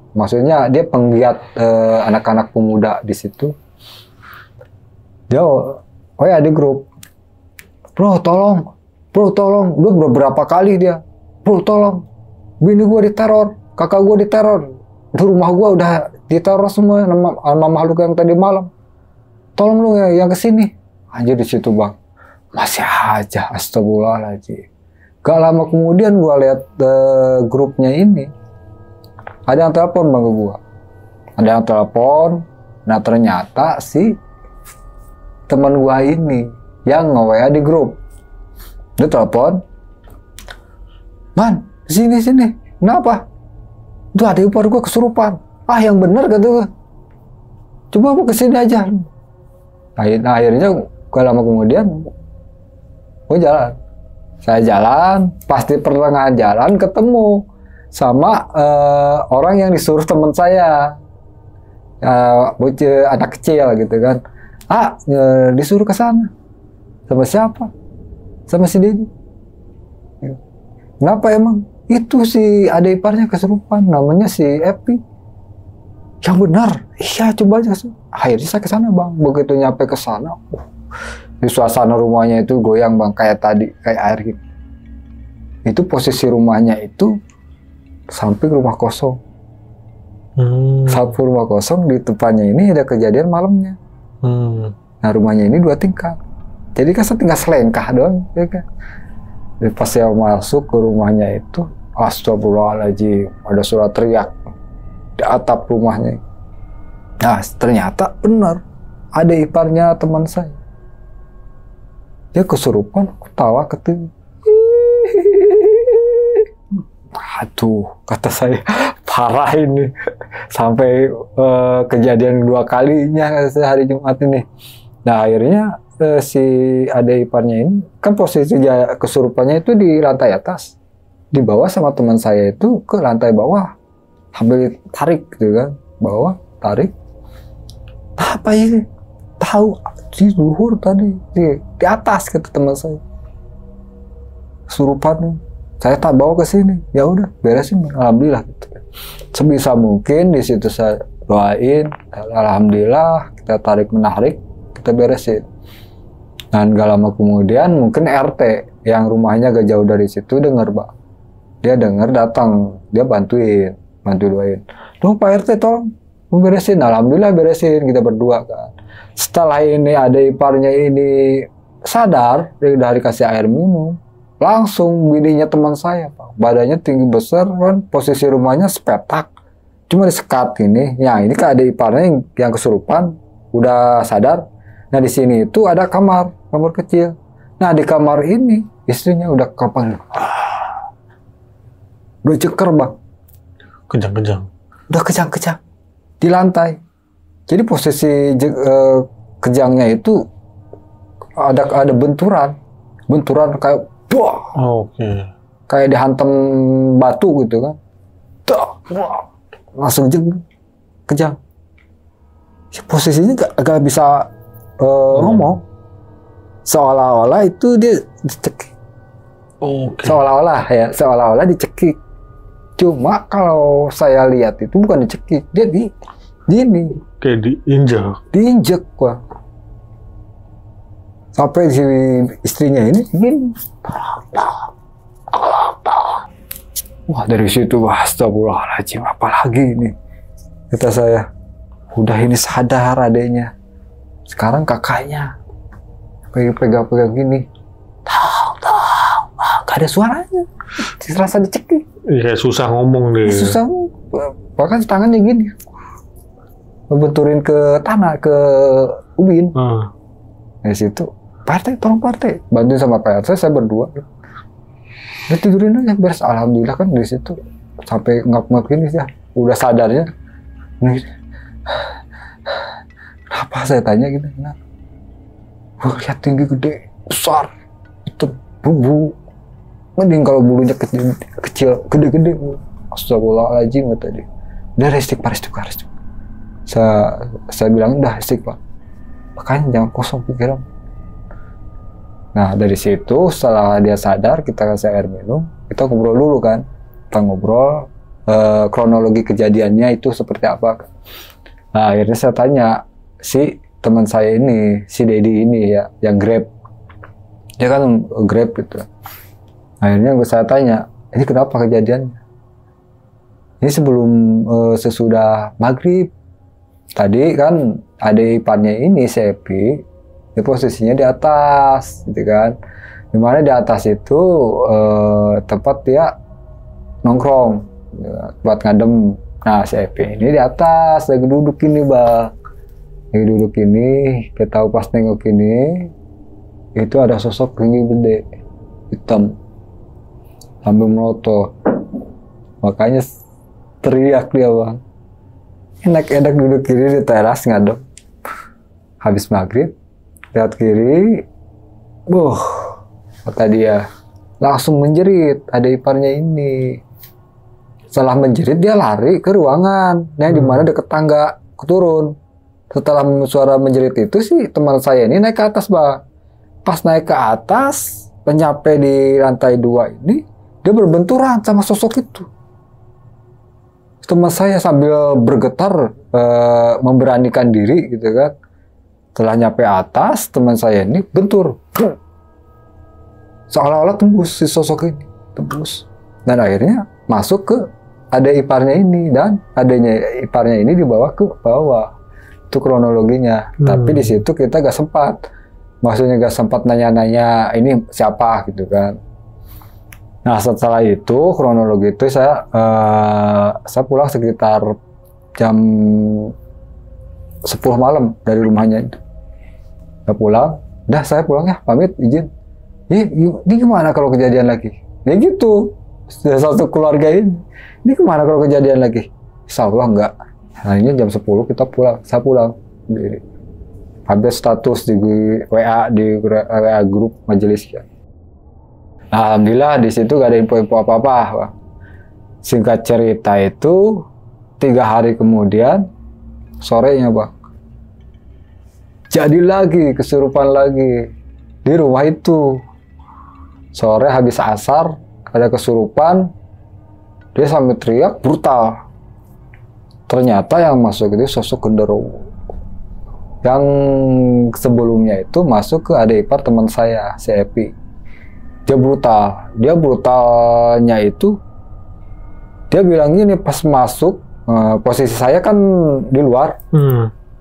maksudnya dia penggiat anak-anak pemuda di situ. Dia, di grup, bro tolong, udah beberapa kali dia, bro tolong, bini gue diteror, kakak gue diteror, di rumah gue udah diteror semua sama makhluk yang tadi malam, tolong lu ya yang kesini. Anjir di situ, Bang, masih aja, astagfirullahaladzim. Gak lama kemudian gue lihat grupnya ini, ada yang telepon, Bang, ke gua. Ada yang telepon. Nah ternyata si teman gua ini yang nge-WA di grup. Dia telepon, "Man, sini. Kenapa? Tuh ada ipar gua kesurupan." "Ah, yang bener," kata gua. "Coba aku kesini aja." Nah, akhirnya gak lama kemudian gua jalan. Saya jalan, pasti pertengahan jalan ketemu sama orang yang disuruh teman saya, anak kecil gitu kan. Disuruh ke sana. Sama siapa? Sama si Dedi. Kenapa emang? Itu si adik iparnya kesurupan, namanya si Epi. Yang benar? Iya, coba aja. Akhirnya saya ke sana, Bang. Begitu nyampe ke sana, di suasana rumahnya itu goyang, Bang, kayak tadi, kayak air gitu. Itu posisi rumahnya itu samping rumah kosong. Samping rumah kosong, di depannya ini ada kejadian malamnya. Nah rumahnya ini 2 tingkat. Jadi kan tinggal selengkah doang, ya kan. Jadi pas saya masuk ke rumahnya itu, astagfirullahaladzim, ada suara teriak di atap rumahnya. Nah ternyata benar, ada iparnya teman saya. Dia kesurupan, ketawa ketiwi. Aduh, kata saya, parah ini. Sampai kejadian 2 kalinya hari Jumat ini. Nah akhirnya si adik iparnya ini, kan posisi kesurupannya itu di lantai atas. Di bawah sama teman saya itu ke lantai bawah. Sambil tarik gitu kan. Bawah, tarik. Apa ini? Tahu, di luhur tadi. Di atas, kata teman saya. Kesurupan. Saya tak bawa ke sini, ya udah beresin, alhamdulillah gitu. Sebisa mungkin di situ saya doain, alhamdulillah kita tarik menarik, kita beresin. Dan gak lama kemudian mungkin RT yang rumahnya gak jauh dari situ dengar, Pak. Dia dengar datang, dia bantu doain. Duh Pak RT tolong beresin, alhamdulillah beresin, kita berdua kan. Setelah ini ada iparnya ini sadar, dari kasih air minum. langsung bininya teman saya, Pak. Badannya tinggi besar kan, posisi rumahnya sepetak. Cuma disekat ini. Ya, ini kan ada iparnya yang kesurupan, udah sadar. Nah, di sini itu ada kamar kecil. Nah, di kamar ini istrinya udah kapan? Udah ceker, Bang. Kejang-kejang. Udah kejang-kejang di lantai. Jadi posisi kejangnya itu ada benturan kayak kayak dihantam batu gitu kan. Langsung kejang. Posisinya gak bisa ngomong. Seolah-olah itu dia dicekik. Seolah-olah dicekik. Cuma kalau saya lihat itu bukan dicekik, dia gini. Kayak diinjek, Bang. Sampai si istrinya ini gini. Wah, dari situ, astagfirullahaladzim, apalagi ini? Kata saya, udah ini sadar adeknya. Sekarang kakaknya pegang-pegang gini. Gak ada suaranya. Terasa dicekik. Iya, susah ngomong deh. Susah. Bahkan tangannya gini. Ngebenturin ke tanah, ke ubin. Dari situ, Pak RT, tolong Pak RT. Bantuin sama Pak RT, saya berdua. Udah tidurin aja, beres. Alhamdulillah kan dari situ. Sampai ngap-ngap gini ya. Udah sadarnya. Kenapa saya tanya gitu? Kenapa? Lihat tinggi gede, besar. Itu bulu. Mending kalau bulunya kecil, gede-gede. Astagfirullahaladzim, kata dia. Udah istighfar. Saya bilang, udah istighfar. Makanya jangan kosong pikiran. Nah, dari situ setelah dia sadar, kita kasih air minum, kita ngobrol dulu kan. Kita ngobrol kronologi kejadiannya itu seperti apa. Nah, akhirnya saya tanya si teman saya ini, si Dedi ini ya, yang Grab. Dia kan Grab gitu. Akhirnya saya tanya, ini kenapa kejadiannya? Ini sebelum sesudah maghrib. Tadi kan ada iparnya ini, si Epi, di posisinya di atas, gitu kan. Dimana di atas itu tempat dia nongkrong, buat ngadem. Nah, si Epi ini di atas, lagi duduk ini, Bang. Lagi duduk ini, kita tahu pas nengok ini, itu ada sosok tinggi gede, hitam, sambil melotot. Makanya teriak dia, Bang. Enak-enak duduk kiri di teras ngadep. Habis maghrib, lihat kiri, kata dia, langsung menjerit, ada iparnya ini. Setelah menjerit, dia lari ke ruangan, yang dimana deket tangga, keturun. Setelah suara menjerit itu sih, teman saya ini naik ke atas, Bang. Pas naik ke atas, nyampe di lantai 2 ini, dia berbenturan sama sosok itu. Teman saya sambil bergetar, memberanikan diri gitu kan. Setelah nyampe atas, teman saya ini bentur. Seolah-olah tembus si sosok ini. Tembus. Dan akhirnya masuk ke adek iparnya ini. Dan adeknya iparnya ini dibawa ke bawah. Itu kronologinya. Tapi di situ kita gak sempat. Maksudnya gak sempat nanya-nanya ini siapa gitu kan. Nah, setelah itu kronologi itu saya pulang sekitar jam 10 malam dari rumahnya itu. Saya pulang ya, pamit, izin. Ini gimana kalau kejadian lagi? Ya gitu, satu keluarga ini. Ini gimana kalau kejadian lagi? Insya Allah enggak. Akhirnya jam 10 kita pulang, saya pulang. Habis status di WA, di WA grup majelis ya. Alhamdulillah di situ gak ada info-info apa-apa. Singkat cerita itu 3 hari kemudian sorenya, Bang, jadi lagi kesurupan lagi di rumah itu. Sore habis asar ada kesurupan, dia sambil teriak brutal. Ternyata yang masuk itu sosok genderuwo. Yang sebelumnya itu masuk ke adik ipar teman saya, si Epi. Dia brutalnya itu, dia bilang gini pas masuk, posisi saya kan di luar.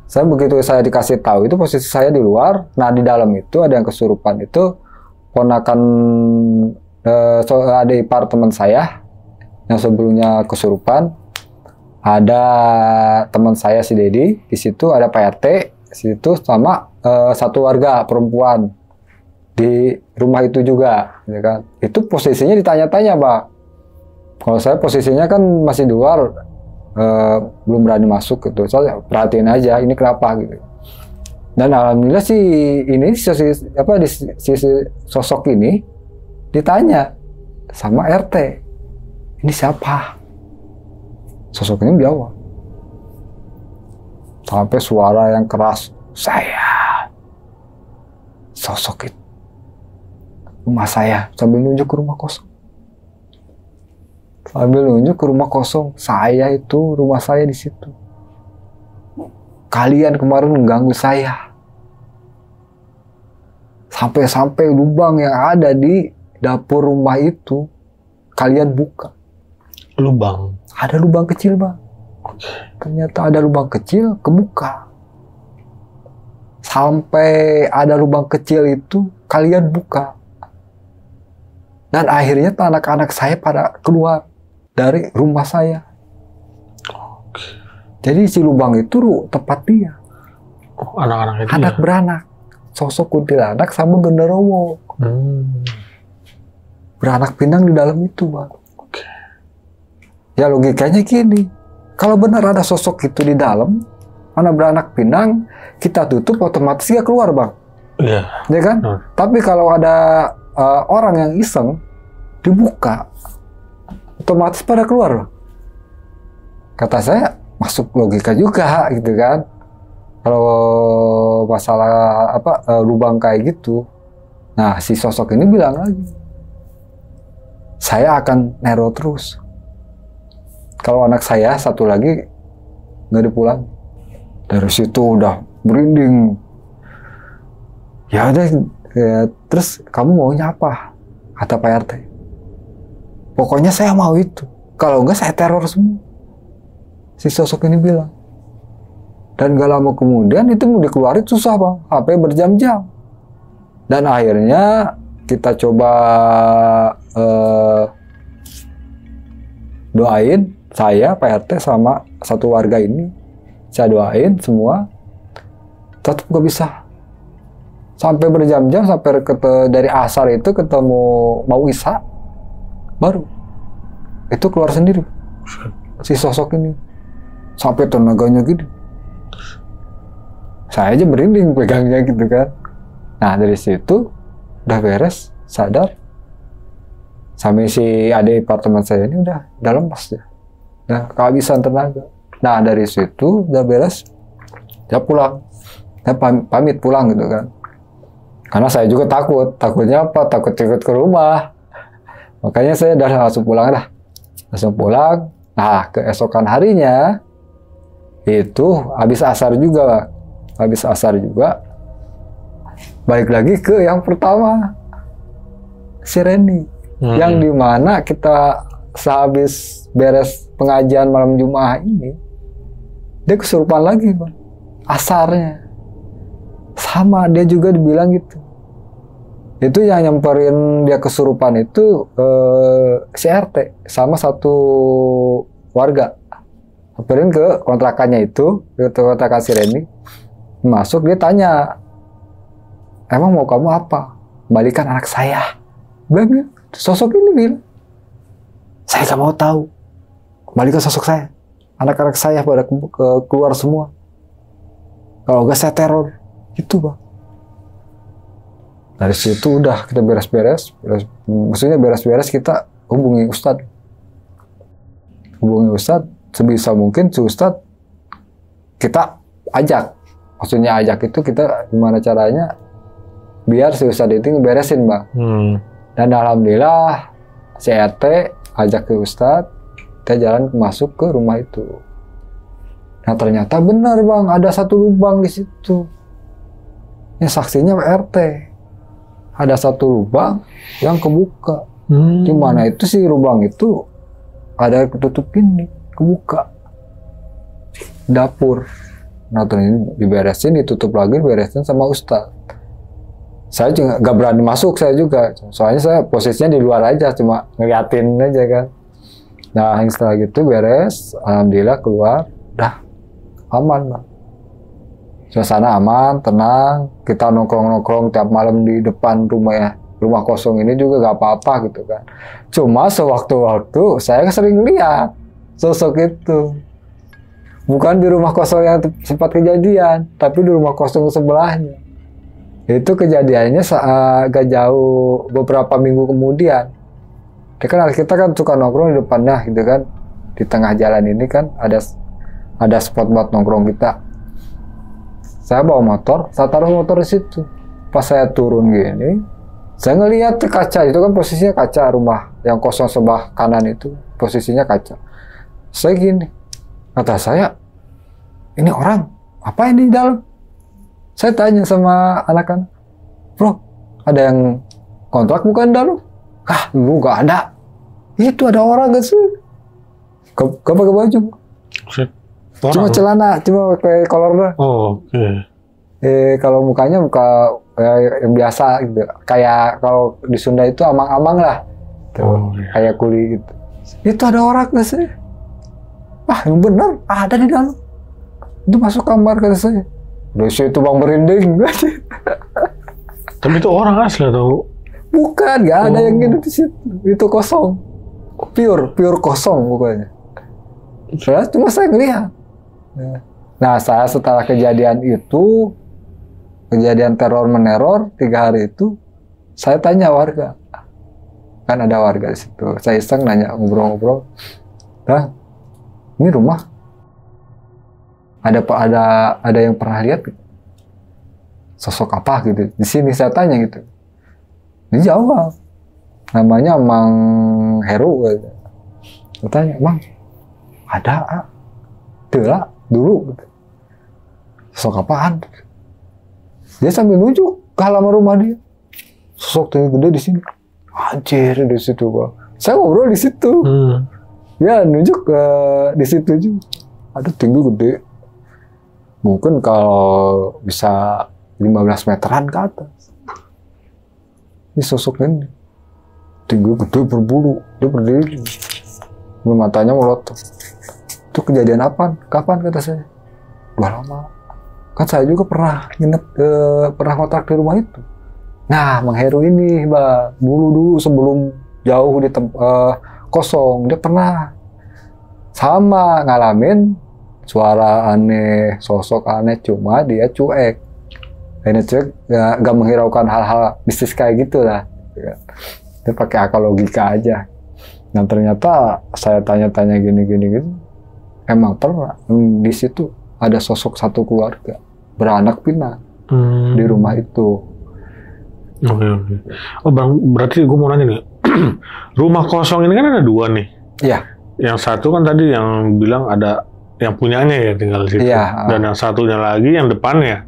Saya begitu saya dikasih tahu itu posisi saya di luar. Nah, di dalam itu ada yang kesurupan itu ponakan ada ipar teman saya yang sebelumnya kesurupan. Ada teman saya si Dedi, di situ ada Pak RT, di situ sama satu warga perempuan di rumah itu juga, ya kan? Itu posisinya ditanya-tanya, Pak. Kalau saya posisinya kan masih di luar, belum berani masuk gitu. Saya perhatiin aja ini kenapa gitu. Dan alhamdulillah sih ini si sosok ini ditanya sama RT, ini siapa? Sosok ini jawab. Sampai suara yang keras, saya. Sosok itu. Rumah saya. Sambil nunjuk ke rumah kosong. Sambil nunjuk ke rumah kosong. Saya itu, rumah saya di situ. Kalian kemarin mengganggu saya. Sampai-sampai lubang yang ada di dapur rumah itu, kalian buka. Lubang? Ada lubang kecil, Bang. Ternyata ada lubang kecil, kebuka. Sampai ada lubang kecil itu, kalian buka. Dan akhirnya anak-anak saya pada keluar dari rumah saya. Jadi si lubang itu tempat dia. Anak-anak itu anak ya? Beranak. Sosok kuntilanak sama genderuwo. Beranak pinang di dalam itu, Bang. Ya logikanya gini, kalau benar ada sosok itu di dalam, mana beranak pinang, kita tutup otomatis dia keluar, Bang. Iya. Ya kan? Tapi kalau ada orang yang iseng, dibuka, otomatis pada keluar, Bang. Kata saya, masuk logika juga, gitu kan. Kalau masalah lubang kayak gitu, nah si sosok ini bilang lagi, saya akan neror terus. Kalau anak saya satu lagi nggak dipulang. Dari situ udah merinding. Ya udah, terus kamu maunya apa? Kata Pak RT. Pokoknya saya mau itu. Kalau enggak saya teror semua. Si sosok ini bilang. Dan gak lama kemudian itu mau dikeluarin susah, Bang. HP berjam-jam. Dan akhirnya kita coba doain. Saya, Pak RT, sama satu warga ini, saya doain semua, tetap gak bisa. Sampai berjam-jam, sampai dari asar itu ketemu mau isya, baru itu keluar sendiri. Si sosok ini, sampai tenaganya gitu. Saya aja merinding pegangnya gitu kan. Nah dari situ, udah beres, sadar. Sampai si adik apartemen saya ini udah lemas ya. Nah, kehabisan tenaga. Nah, dari situ udah beres, dia pulang. Dia pamit pulang gitu kan. Karena saya juga takutnya apa? Takut ikut ke rumah. Makanya saya udah langsung pulang dah. Langsung pulang. Nah, keesokan harinya, itu habis asar juga, Bang. Habis asar juga, balik lagi ke yang pertama, si Reni. Yang dimana kita sehabis beres pengajian malam Jumat ini, dia kesurupan lagi, Bang. Asarnya. Sama, dia juga dibilang gitu. Itu yang nyamperin dia kesurupan itu si RT sama satu warga. Nyamperin ke kontrakannya itu, ke kontrakan si Reni. Masuk, dia tanya, emang mau kamu apa? Balikan anak saya. Bilang, sosok ini bilang, saya gak mau tahu. Balikan sosok saya. Anak-anak saya pada keluar semua. Kalau enggak saya teror. Itu, Bang. Dari situ udah kita beres-beres. Maksudnya beres-beres kita hubungi Ustadz. Hubungi Ustadz. Sebisa mungkin si Ustadz kita ajak. Maksudnya ajak itu kita gimana caranya biar si Ustadz itu ngeberesin, Bang. Dan alhamdulillah si RT ajak ke Ustadz, kita jalan masuk ke rumah itu. Nah ternyata benar, Bang, ada satu lubang di situ. Ini saksinya RT. Ada satu lubang yang kebuka. Di mana itu si lubang itu ada ketutupin nih, kebuka. Dapur. Nah terus ini diberesin, ditutup lagi, diberesin sama Ustadz. Saya juga nggak berani masuk, saya juga. Soalnya saya posisinya di luar aja, cuma ngeliatin aja kan. Nah, setelah gitu beres, alhamdulillah keluar, udah aman, Bang. Suasana aman, tenang, kita nongkrong-nongkrong tiap malam di depan rumah kosong ini juga gak apa-apa gitu kan. Cuma sewaktu-waktu saya sering lihat sosok itu. Bukan di rumah kosong yang sempat kejadian, tapi di rumah kosong sebelahnya. Itu kejadiannya agak jauh beberapa minggu kemudian. Kita kan suka nongkrong di depannya gitu kan. Di tengah jalan ini kan ada spot buat nongkrong kita. Saya bawa motor, saya taruh motor di situ. Pas saya turun gini, saya ngelihat ke kaca, itu kan posisinya kaca rumah yang kosong sebelah kanan itu, posisinya kaca. Saya gini, kata saya, ini orang, apa ini di dalam? Saya tanya sama anak-anak, bro, ada yang kontrak bukan dalam? Ah, lu gak ada. Itu ada orang gak sih? Gak pakai baju. Cuma celana, cuma pakai kolor doang. Oh, oke. Kalau mukanya muka yang biasa gitu. Kayak kalau di Sunda itu amang-amang lah. Tuh, kayak kuli gitu. Itu ada orang gak sih? Ah, yang benar, ada di dalam. Itu masuk kamar kata saya. Dari situ Bang merinding. Tapi itu orang asli atau? Bukan, nggak ada yang gitu di situ. Itu kosong, pure kosong bukannya. Cuma saya ngelihat. Nah, saya setelah kejadian itu, kejadian teror meneror 3 hari itu, saya tanya warga. Kan ada warga di situ. Saya iseng nanya, ngobrol-ngobrol. Nah, ini rumah. Ada yang pernah lihat sosok apa gitu di sini, saya tanya gitu. Dia jawab namanya Mang Heru gitu. Saya tanya, Mang, ada dulu gitu. Sosok apaan? Dia sambil nunjuk ke halaman rumah dia. Sosok tinggi gede di sini. Anjir, di situ, Bang. Saya ngobrol di situ. Ya nunjuk di situ juga. Ada tinggi gede. Mungkin kalau bisa 15 meteran ke atas. Ini sosok ini. Tinggi gede berbulu. Dia berdiri. Matanya melotot. Itu kejadian apa? Kapan kata saya? Udah lama. Kan saya juga pernah nginep, pernah kontrak di rumah itu. Nah, Mang Heru ini, Mbak. Dulu sebelum jauh di kosong. Dia pernah sama ngalamin suara aneh, sosok aneh, cuma dia cuek. Ini cuek, gak menghiraukan hal-hal mistis kayak gitu lah. Dia pakai akal logika aja. Nah ternyata saya tanya-tanya gini, emang pernah di situ ada sosok satu keluarga beranak pinak di rumah itu. Oke. Oh Bang, berarti gue mau nanya nih, rumah kosong ini kan ada 2 nih. Iya. Yang satu kan tadi yang bilang ada yang punyanya ya tinggal di situ. Iya. Dan yang satunya lagi yang depannya.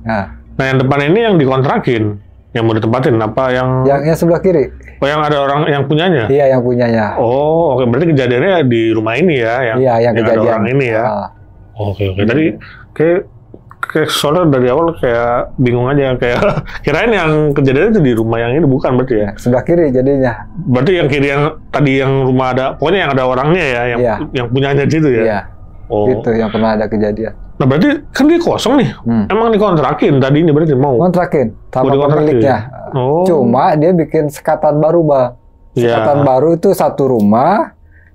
Nah yang depan ini yang dikontrakin, yang mau ditempatin apa yang? Yang sebelah kiri. Oh yang ada orang yang punyanya? Iya yang punyanya. Oh oke, berarti kejadiannya di rumah ini ya? Yang kejadian. Ada orang ini ya? Oke. Tadi kayak soalnya dari awal kayak bingung aja, kayak kirain yang kejadian itu di rumah yang ini, bukan berarti ya? Sebelah kiri jadinya. Berarti yang kiri yang tadi yang rumah ada, pokoknya yang ada orangnya ya, yang punyanya di situ ya? Iya. Oh. Itu yang pernah ada kejadian. Nah berarti kan dia kosong nih, emang dikontrakin tadi ini berarti mau? Kontrakin sama pemiliknya. Cuma dia bikin sekatan baru, Bang. Sekatan baru itu satu rumah,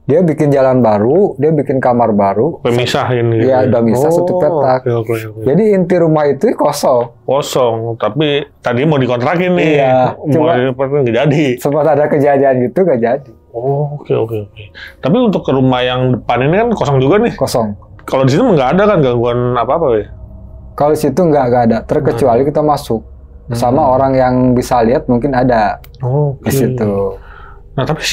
dia bikin jalan baru, dia bikin kamar baru. Pemisah ini. Iya, udah misah satu petak. Okay. Jadi inti rumah itu kosong. Kosong, tapi tadi mau dikontrakin nih. Iya, cuma nggak jadi. Sempat ada kejadian gitu nggak jadi. Oh, oke. Tapi untuk ke rumah yang depan ini kan kosong juga nih. Kosong. Kalau di situ nggak ada kan gangguan apa-apa ya? Kalau di situ nggak ada, terkecuali kita masuk sama orang yang bisa lihat mungkin ada di situ. Nah tapi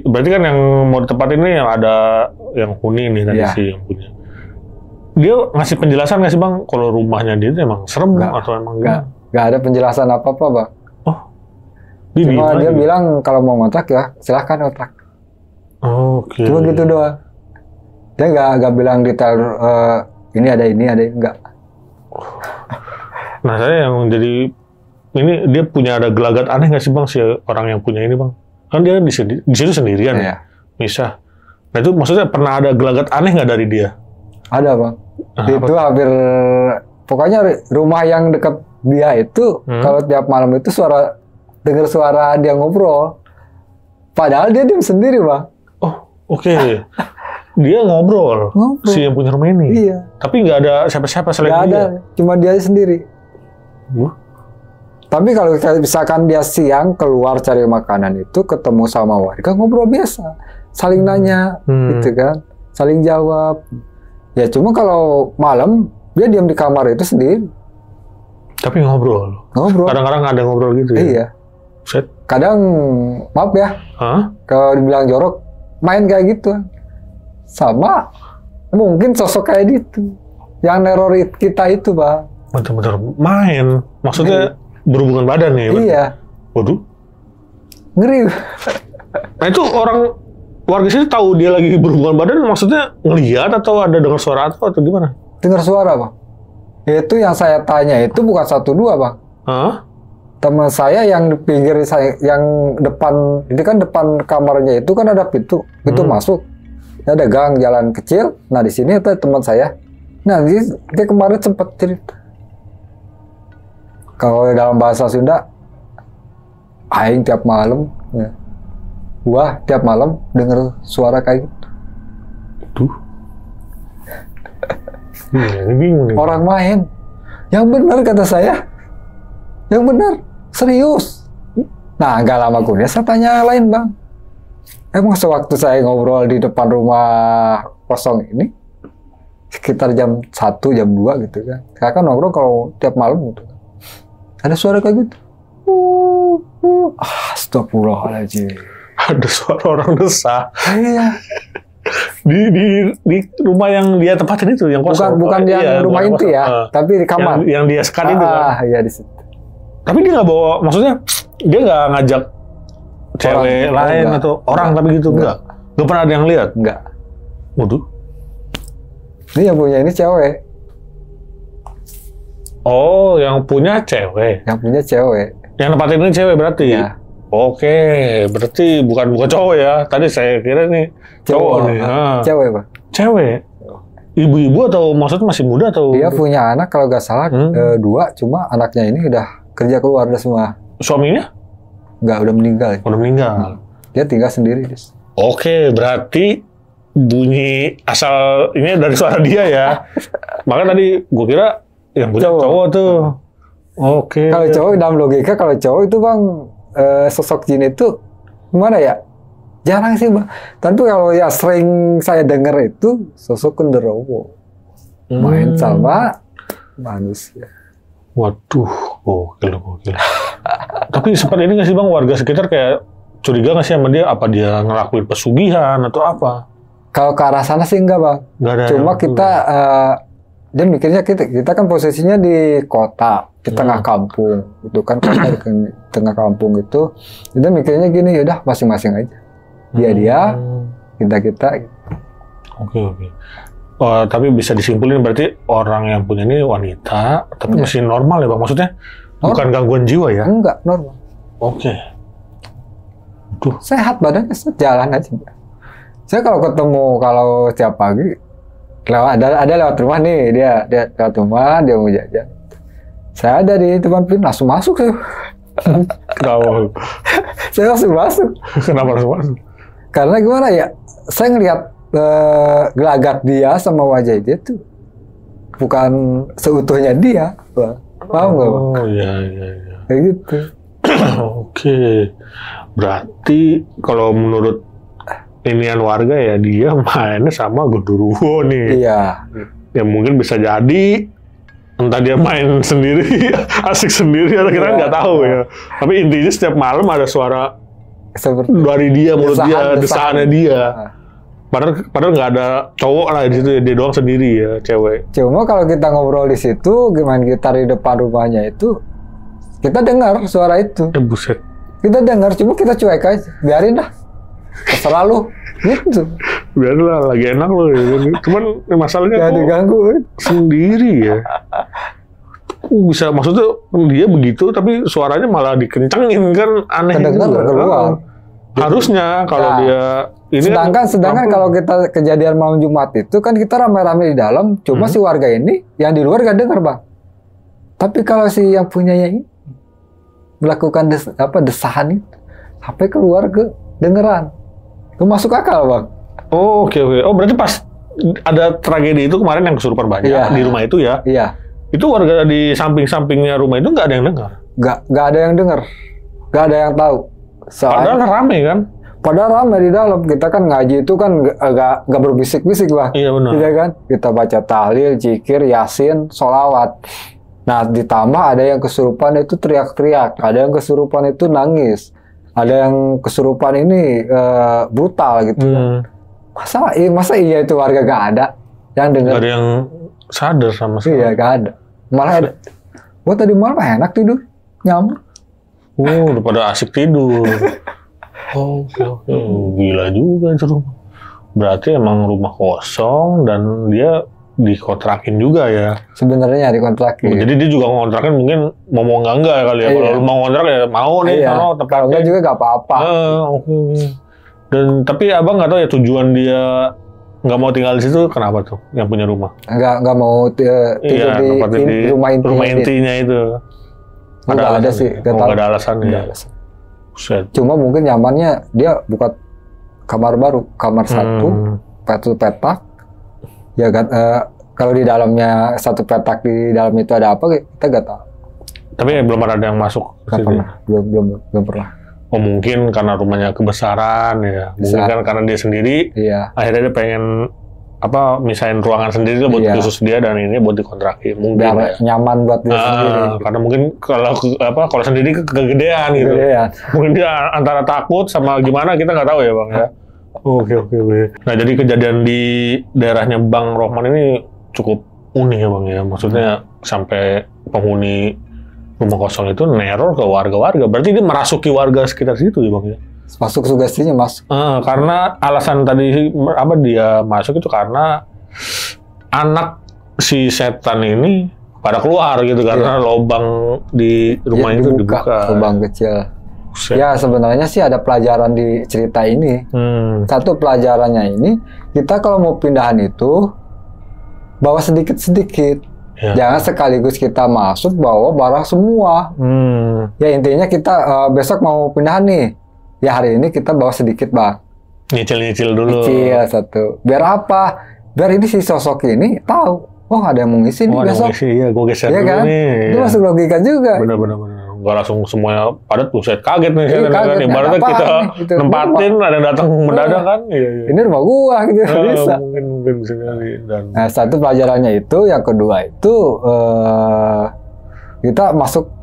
berarti kan yang mau ditempatin ini yang ada yang huni nih tadi yang punya. Dia ngasih penjelasan nggak sih Bang kalau rumahnya dia itu emang serem atau emang nggak ada penjelasan apa-apa Bang. Cuma dia bilang kalau mau ngontrak ya silahkan ngontrak. Oke. Cuma gitu doang. Dia nggak bilang detail ini ada ini enggak. Nah saya yang jadi ini dia punya ada gelagat aneh nggak sih bang si orang yang punya ini bang? Kan dia di situ sendirian ya, misah. Nah itu maksudnya pernah ada gelagat aneh nggak dari dia? Ada bang. Itu hampir pokoknya rumah yang dekat dia itu kalau tiap malam itu dengar suara dia ngobrol. Padahal dia diam sendiri bang. Oh oke. Dia ngobrol si yang punya rumah ini. Iya. Tapi nggak ada siapa-siapa selain dia. Ada, cuma dia sendiri. Tapi kalau misalkan dia siang keluar cari makanan itu ketemu sama warga ngobrol biasa, saling nanya, gitu kan, saling jawab. Ya cuma kalau malam dia diam di kamar itu sendiri. Tapi ngobrol. Kadang-kadang ada ngobrol gitu ya. Iya. Set. Kadang maaf ya, kalau dibilang jorok main kayak gitu. Sama mungkin sosok kayak gitu yang neror kita itu bang. Bener-bener main, maksudnya berhubungan badan nih. Iya. Waduh. Ngeri. Nah itu orang warga sini tahu dia lagi berhubungan badan, maksudnya ngelihat atau ada dengar suara atau gimana? Dengar suara bang. Itu yang saya tanya itu bukan 1 2 bang. Teman saya yang di pinggir saya, yang depan, ini kan depan kamarnya itu kan ada pintu masuk. Ada gang jalan kecil. Nah di sini itu teman saya. Nah dia kemarin sempat cerita. Kalau dalam bahasa Sunda, aing tiap malam, ya. Wah tiap malam dengar suara kayak gitu. Tuh. Ini bingung nih. Orang main. Yang benar kata saya. Yang benar. Serius. Nah nggak lama kemudian saya tanya lain bang. Emang sewaktu saya ngobrol di depan rumah kosong ini, sekitar jam 1, jam 2 gitu kan. Saya kan ngobrol kalau tiap malam gitu. Ada suara kayak gitu. Astagfirullahaladzim. Ada suara orang desah. Iya. di rumah yang dia tempatin itu, yang kosong. Bukan yang rumah inti ya, tapi di kamar. Yang dia sekat itu kan. Iya di situ. Tapi dia nggak bawa, maksudnya dia nggak ngajak cewek lain atau orang tapi gitu enggak pernah ada yang lihat? Enggak. Waduh. Ini yang punya ini cewek. Oh, yang punya cewek. Yang punya cewek. Yang nempatin ini cewek berarti? Ya. Oke, berarti bukan cowok ya. Tadi saya kira nih cowok nih. Cewek, Pak. Cewek. Ibu-ibu atau maksudnya masih muda atau? Dia punya anak kalau nggak salah 2, cuma anaknya ini udah kerja keluar udah semua. Suaminya? Nggak, udah meninggal. Udah meninggal. Dia tinggal sendiri. Oke, berarti bunyi asal ini dari suara dia ya. Makanya tadi gue kira yang punya cowok tuh. Oke. Kalau cowok dalam logika, kalau cowok itu bang sosok jin itu gimana ya? Jarang sih bang. Tapi kalau ya sering saya dengar itu sosok genderuwo main sama manusia. Waduh, gokil. Tapi seperti ini nggak sih bang, warga sekitar kayak curiga nggak sih sama dia? Apa dia ngelakuin pesugihan atau apa? Kalau ke arah sana sih enggak bang. Nggak ada. Cuma kita dia mikirnya kita kan posisinya di kota, di tengah kampung, itu kan kota di tengah kampung itu. Dia mikirnya gini, yaudah masing-masing aja. Dia, kita. Oke. Tapi bisa disimpulin berarti orang yang punya ini wanita, tapi masih normal ya bang? Maksudnya bukan gangguan jiwa ya? Enggak, normal. Oke. Sehat badannya, jalan aja. Saya kalau ketemu, kalau tiap pagi, ada lewat rumah nih, dia lewat rumah, dia mau jajan. Saya ada di depan pintu, langsung masuk saya. Kenapa? Saya langsung masuk. Kenapa langsung masuk? Karena gimana ya, saya ngelihat gelagat dia sama wajah dia tuh bukan seutuhnya dia, paham nggak bang? Oh iya. Kayak gitu. Oke, berarti kalau menurut inian warga ya dia mainnya sama genderuwo nih. Iya. Ya mungkin bisa jadi entah dia main sendiri, asik sendiri atau kita nggak tahu ya. Tapi intinya setiap malam ada suara seperti dari dia, mulut dia, desahannya dia. Padahal nggak ada cowok lah di situ, dia doang sendiri ya, cewek. Cuma kalau kita ngobrol di situ, gimana kita di depan rumahnya itu, kita dengar suara itu. Buset. Kita dengar, cuma kita cuek aja, biarin dah. Terserah lu, gitu. Biarin lah, lagi enak lu. Ya. Cuman masalahnya gak diganggu. Sendiri ya. bisa, maksudnya dia begitu tapi suaranya malah dikencengin kan, aneh kedengar keluar. Harusnya kalau dia ini sedangkan kalau kita kejadian malam Jumat itu kan kita rame-rame di dalam, cuma si warga ini yang di luar gak dengar, Bang. Tapi kalau si yang punyanya ini melakukan desahan itu sampai keluar ke dengeran. Itu masuk akal, Bang. Oh, oke. Oh, berarti pas ada tragedi itu kemarin yang kesurupan banyak di rumah itu ya? Iya. Itu warga di samping-sampingnya rumah itu nggak ada yang dengar? Nggak ada yang dengar. Nggak ada yang tahu. Padahal rame kan? Padahal rame di dalam. Kita kan ngaji itu kan nggak berbisik-bisik, Bang. Iya benar. Gitu kan? Kita baca tahlil, zikir, yasin, sholawat. Nah, ditambah ada yang kesurupan itu teriak-teriak, ada yang kesurupan itu nangis, ada yang kesurupan ini brutal gitu. Masa iya itu warga gak ada yang dengar? Gak ada yang sadar sama sekali. Iya, gak ada. Malah ada. Gua tadi malam enak tidur, nyamuk. Udah pada asik tidur. Oke. Gila juga itu rumah. Berarti emang rumah kosong dan dia dikontrakin juga ya. Sebenarnya dikontrakin. Jadi dia juga ngontrakin mungkin mau enggak kali ya. Kalau mau ngontrak ya mau nih kalau tempatnya. Kalau juga gak apa-apa. Dan tapi abang nggak tahu ya tujuan dia nggak mau tinggal di situ kenapa tuh yang punya rumah? Nggak mau tidur di rumah intinya itu. Nggak ada sih. Nggak ada alasannya. Cuma mungkin nyamannya dia buka kamar baru, kamar satu petak. Ya kalau di dalamnya satu petak, di dalam itu ada apa kita nggak tahu. Tapi belum ada yang masuk. Belum pernah. Oh mungkin karena rumahnya kebesaran ya. Mungkin kan karena dia sendiri. Iya. Akhirnya dia pengen misahin ruangan sendiri buat khusus dia dan ini buat dikontrakin. Mungkin biar nyaman buat dia sendiri. Karena mungkin kalau sendiri kegedean gitu. Mungkin dia antara takut sama gimana kita nggak tahu ya Bang ya. Oke. Nah jadi kejadian di daerahnya Bang Rohman ini cukup unik ya Bang ya. Maksudnya sampai penghuni rumah kosong itu neror ke warga-warga. Berarti dia merasuki warga sekitar situ ya Bang ya? Masuk sugestinya Mas. Karena alasan tadi dia masuk itu karena anak si setan ini pada keluar gitu karena lubang di rumah itu dibuka. Lubang kecil. Ya sebenarnya sih ada pelajaran di cerita ini. Satu pelajarannya ini, kita kalau mau pindahan itu bawa sedikit-sedikit. Jangan sekaligus kita masuk bawa barang semua. Ya intinya kita besok mau pindahan nih. Ya hari ini kita bawa sedikit Bang. Nyicil dulu. Nyicil satu. Biar apa? Biar ini si sosok ini tahu. Oh ada yang mau ngisi nih besok. Iya, gue geser dulu kan? nih. Itu masuk logika juga. Benar. Gak langsung semuanya padat, buset kaget nih. Kaget. Ibaratnya kita nempatin, ada yang datang mendadak kan. Iya. Ini rumah gua gitu. Bisa. Mungkin bisa kali. Nah, satu pelajarannya itu, yang kedua itu kita masuk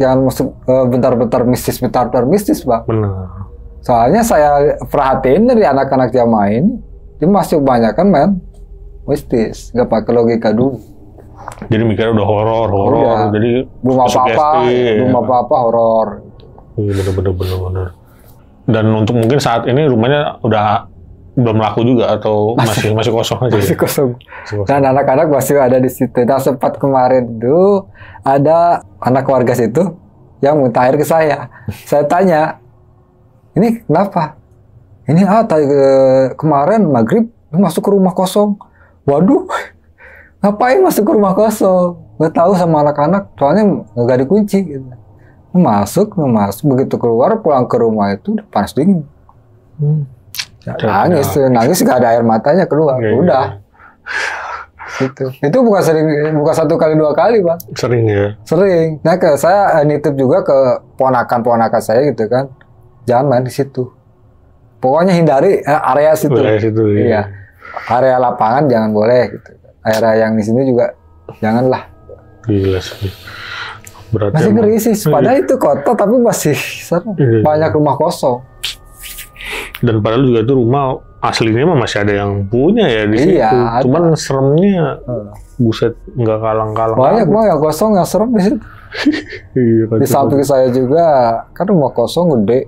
bentar-bentar mistis, Bang. Benar. Soalnya saya perhatiin dari anak-anak jamaah ini, dia masih banyak kan mistis, nggak pakai logika dulu. Jadi mikirnya udah horor. Jadi belum apa-apa horor. Iya bener. Dan untuk mungkin saat ini rumahnya udah belum laku juga atau masih kosong aja. Masih kosong. Dan anak-anak masih ada di situ. Nah sempat kemarin tuh ada anak warga situ yang minta air ke saya. Saya tanya, ini kenapa? Ini kemarin maghrib masuk ke rumah kosong. Waduh. Ngapain masuk ke rumah kosong? Gak tahu sama anak-anak, soalnya gak dikunci. Gitu. Masuk, begitu keluar pulang ke rumah itu udah panas dingin. Nangis gak ada air matanya keluar. Udah. Gitu. Itu bukan satu kali dua kali Bang. Sering ya. Sering. Nah saya nitip juga ke ponakan saya gitu kan, jangan main di situ. Pokoknya hindari area situ. Iya. Area lapangan jangan boleh gitu. Area yang di sini juga janganlah. Gila sih. Berarti masih ngeri sih. Padahal itu kota tapi masih banyak rumah kosong. Dan padahal juga itu rumah aslinya mah masih ada yang punya ya di situ. Cuman seremnya buset nggak kalang-kalang. Banyak yang kosong yang serem di situ. Di samping saya juga kan rumah kosong gede.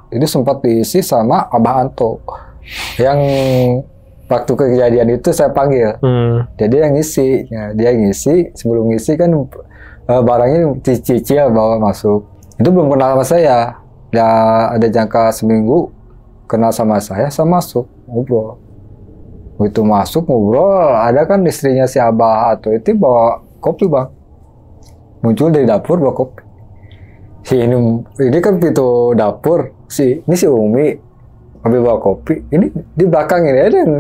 Ini sempat diisi sama Abah Anto. Yang waktu kejadian itu saya panggil, jadi yang ngisi, dia ngisi. Sebelum ngisi kan barangnya cicil bawa masuk. Itu belum kenal sama saya. Ya ada jangka seminggu kenal sama saya masuk ngobrol. Begitu masuk ngobrol, ada kan istrinya si Abah atau itu bawa kopi bang. Muncul dari dapur bawa kopi. Ini kan pintu dapur. Ini si Umi ambil bawa kopi. Ini di belakang ini ada yang.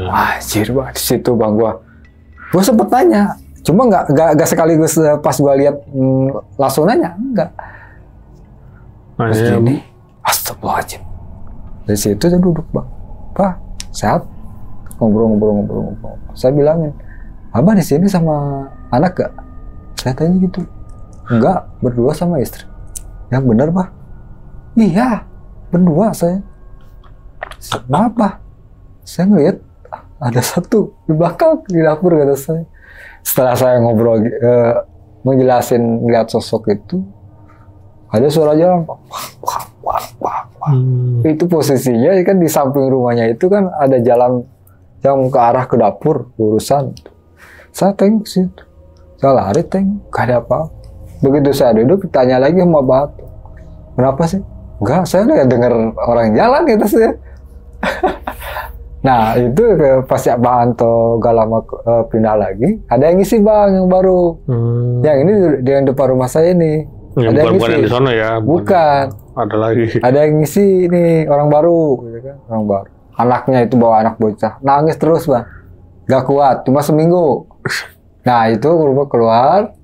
Anjir bang, di situ bang gua sempet tanya. Cuma nggak sekaligus pas gua lihat langsung nanya, enggak. Terus gini, astagfirullahaladzim. Dari situ saya duduk bang, Pak, sehat? Ngobrol. Saya bilangin, Abah di sini sama anak gak? Saya tanya gitu. Enggak, berdua sama istri. Yang benar Pak? Iya, berdua saya. Kenapa? Saya ngeliat ada satu di belakang di dapur kata saya. Setelah saya ngobrol menjelasin ngeliat sosok itu, ada suara jalan. Itu posisinya kan di samping rumahnya itu kan ada jalan yang ke arah ke dapur urusan. Saya tengok situ, saya lari tengok, gak ada apa. Begitu saya duduk, tanya lagi sama Batu, kenapa sih? Enggak, saya nggak dengar orang jalan gitu sih. Nah itu pas ya Bang Anto gak lama pindah lagi, ada yang ngisi bang yang baru. Yang ini di depan rumah saya ini. Ya, ada bukan yang di sana ya? Bukan. Ada lagi. Ada yang ngisi nih orang baru, gitu kan? Orang baru. Anaknya itu bawa anak bocah, nangis terus bang, gak kuat, cuma seminggu. Nah itu keluar,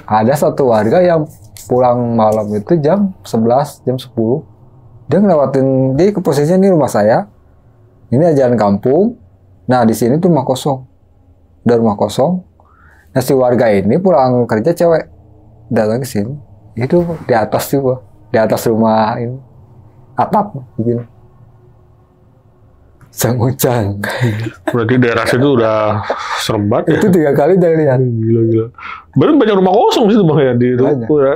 ada satu warga yang pulang malam itu jam 11, jam 10. Dia ngelewatin, dia ke posisinya nih rumah saya. Ini jalan kampung. Nah di sini tuh rumah kosong. Udah rumah kosong. Nah si warga ini pulang kerja cewek datang ke sini. Itu di atas juga, di atas rumah ini atap begini. Sang-ucang. Berarti daerah situ udah serembat ya? Itu 3 kali udah lihat. Gila. Berarti banyak rumah kosong situ bang ya di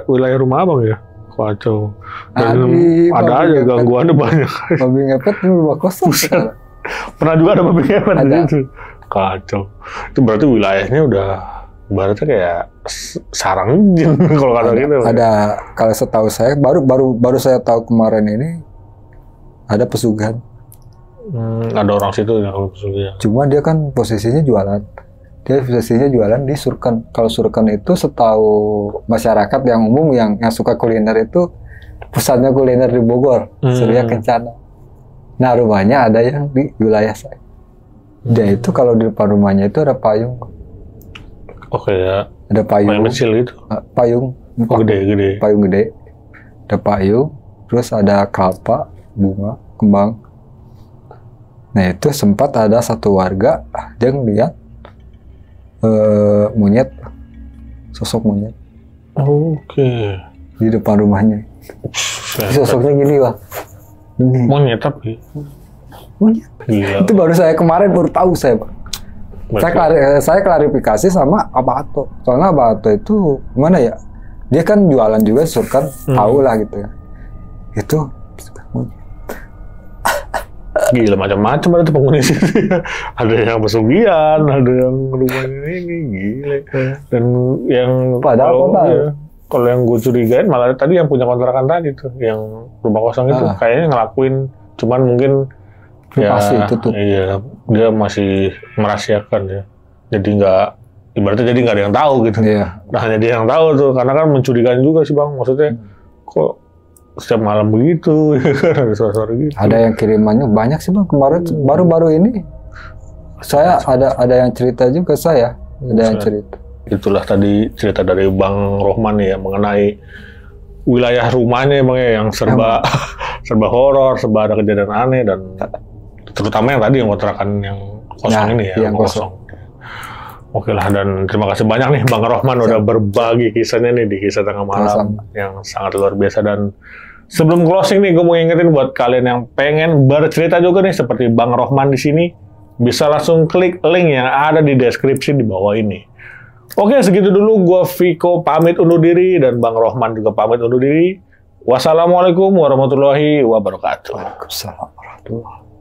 wilayah rumah abang ya? Kacau. Dan ada aja gangguannya banyak. Babi ngepet di rumah kosong. Pernah juga ada babi ngepet di situ. Kacau. Itu berarti wilayahnya udah ibaratnya kayak sarang jin kalau kata gitu. Ada, kalau setahu saya baru saya tahu kemarin ini ada pesugihan. Ada orang situ yang pesugihan. Cuma dia kan posisinya jualan. Dia posisinya jualan di Surken. Kalau Surken itu setahu masyarakat yang umum yang suka kuliner itu pusatnya kuliner di Bogor, Surya Kencana. Nah rumahnya ada yang di wilayah saya. Dia itu kalau di depan rumahnya itu ada payung. Oke ya. Ada payung. Payung kecil gitu. Payung. Gede. Payung gede. Ada payung. Terus ada kelapa, bunga, kembang. Nah itu sempat ada satu warga dia ngeliat monyet, sosok monyet. Oke. Di depan rumahnya. Sosoknya gini bang. Monyet tapi. Monyet. Gila. Itu baru saya kemarin baru tahu saya bang. Saya klarifikasi sama Abah Ato. Soalnya Abah Ato itu mana ya? Dia kan jualan juga Surken, tahu lah gitu ya. Itu gila macam-macam ada tuh penghuni sini. Ada yang pesugihan, ada yang rumahnya ini gila. Dan yang kalau yang gue curigain malah tadi yang punya kontrakan tadi tuh, yang rumah kosong itu kayaknya ngelakuin, cuman mungkin pasti tutup. Iya, dia masih merahasiakan ya. Jadi ibaratnya jadi nggak ada yang tahu gitu. Iya. Nah hanya dia yang tahu tuh, karena kan mencurigakan juga sih bang. Maksudnya kok setiap malam begitu, ada suara-suara gitu. Ada yang kirimannya banyak sih bang. Kemarin baru-baru ini saya ada yang cerita juga saya. Ada yang cerita. Itulah tadi cerita dari Bang Rohman ya mengenai wilayah rumahnya bang ya yang serba horor, serba ada kejadian aneh dan terutama yang tadi yang kontrakan yang kosong ini ya, yang kosong. Oke lah, dan terima kasih banyak nih Bang Rohman udah berbagi kisahnya nih di Kisah Tengah Malam yang sangat luar biasa. Dan sebelum closing nih, gue mau ingetin buat kalian yang pengen bercerita juga nih seperti Bang Rohman di sini, bisa langsung klik link yang ada di deskripsi di bawah ini. Oke, segitu dulu. Gue Viko pamit undur diri dan Bang Rohman juga pamit undur diri. Wassalamualaikum warahmatullahi wabarakatuh. Waalaikumsalam warahmatullahi wabarakatuh.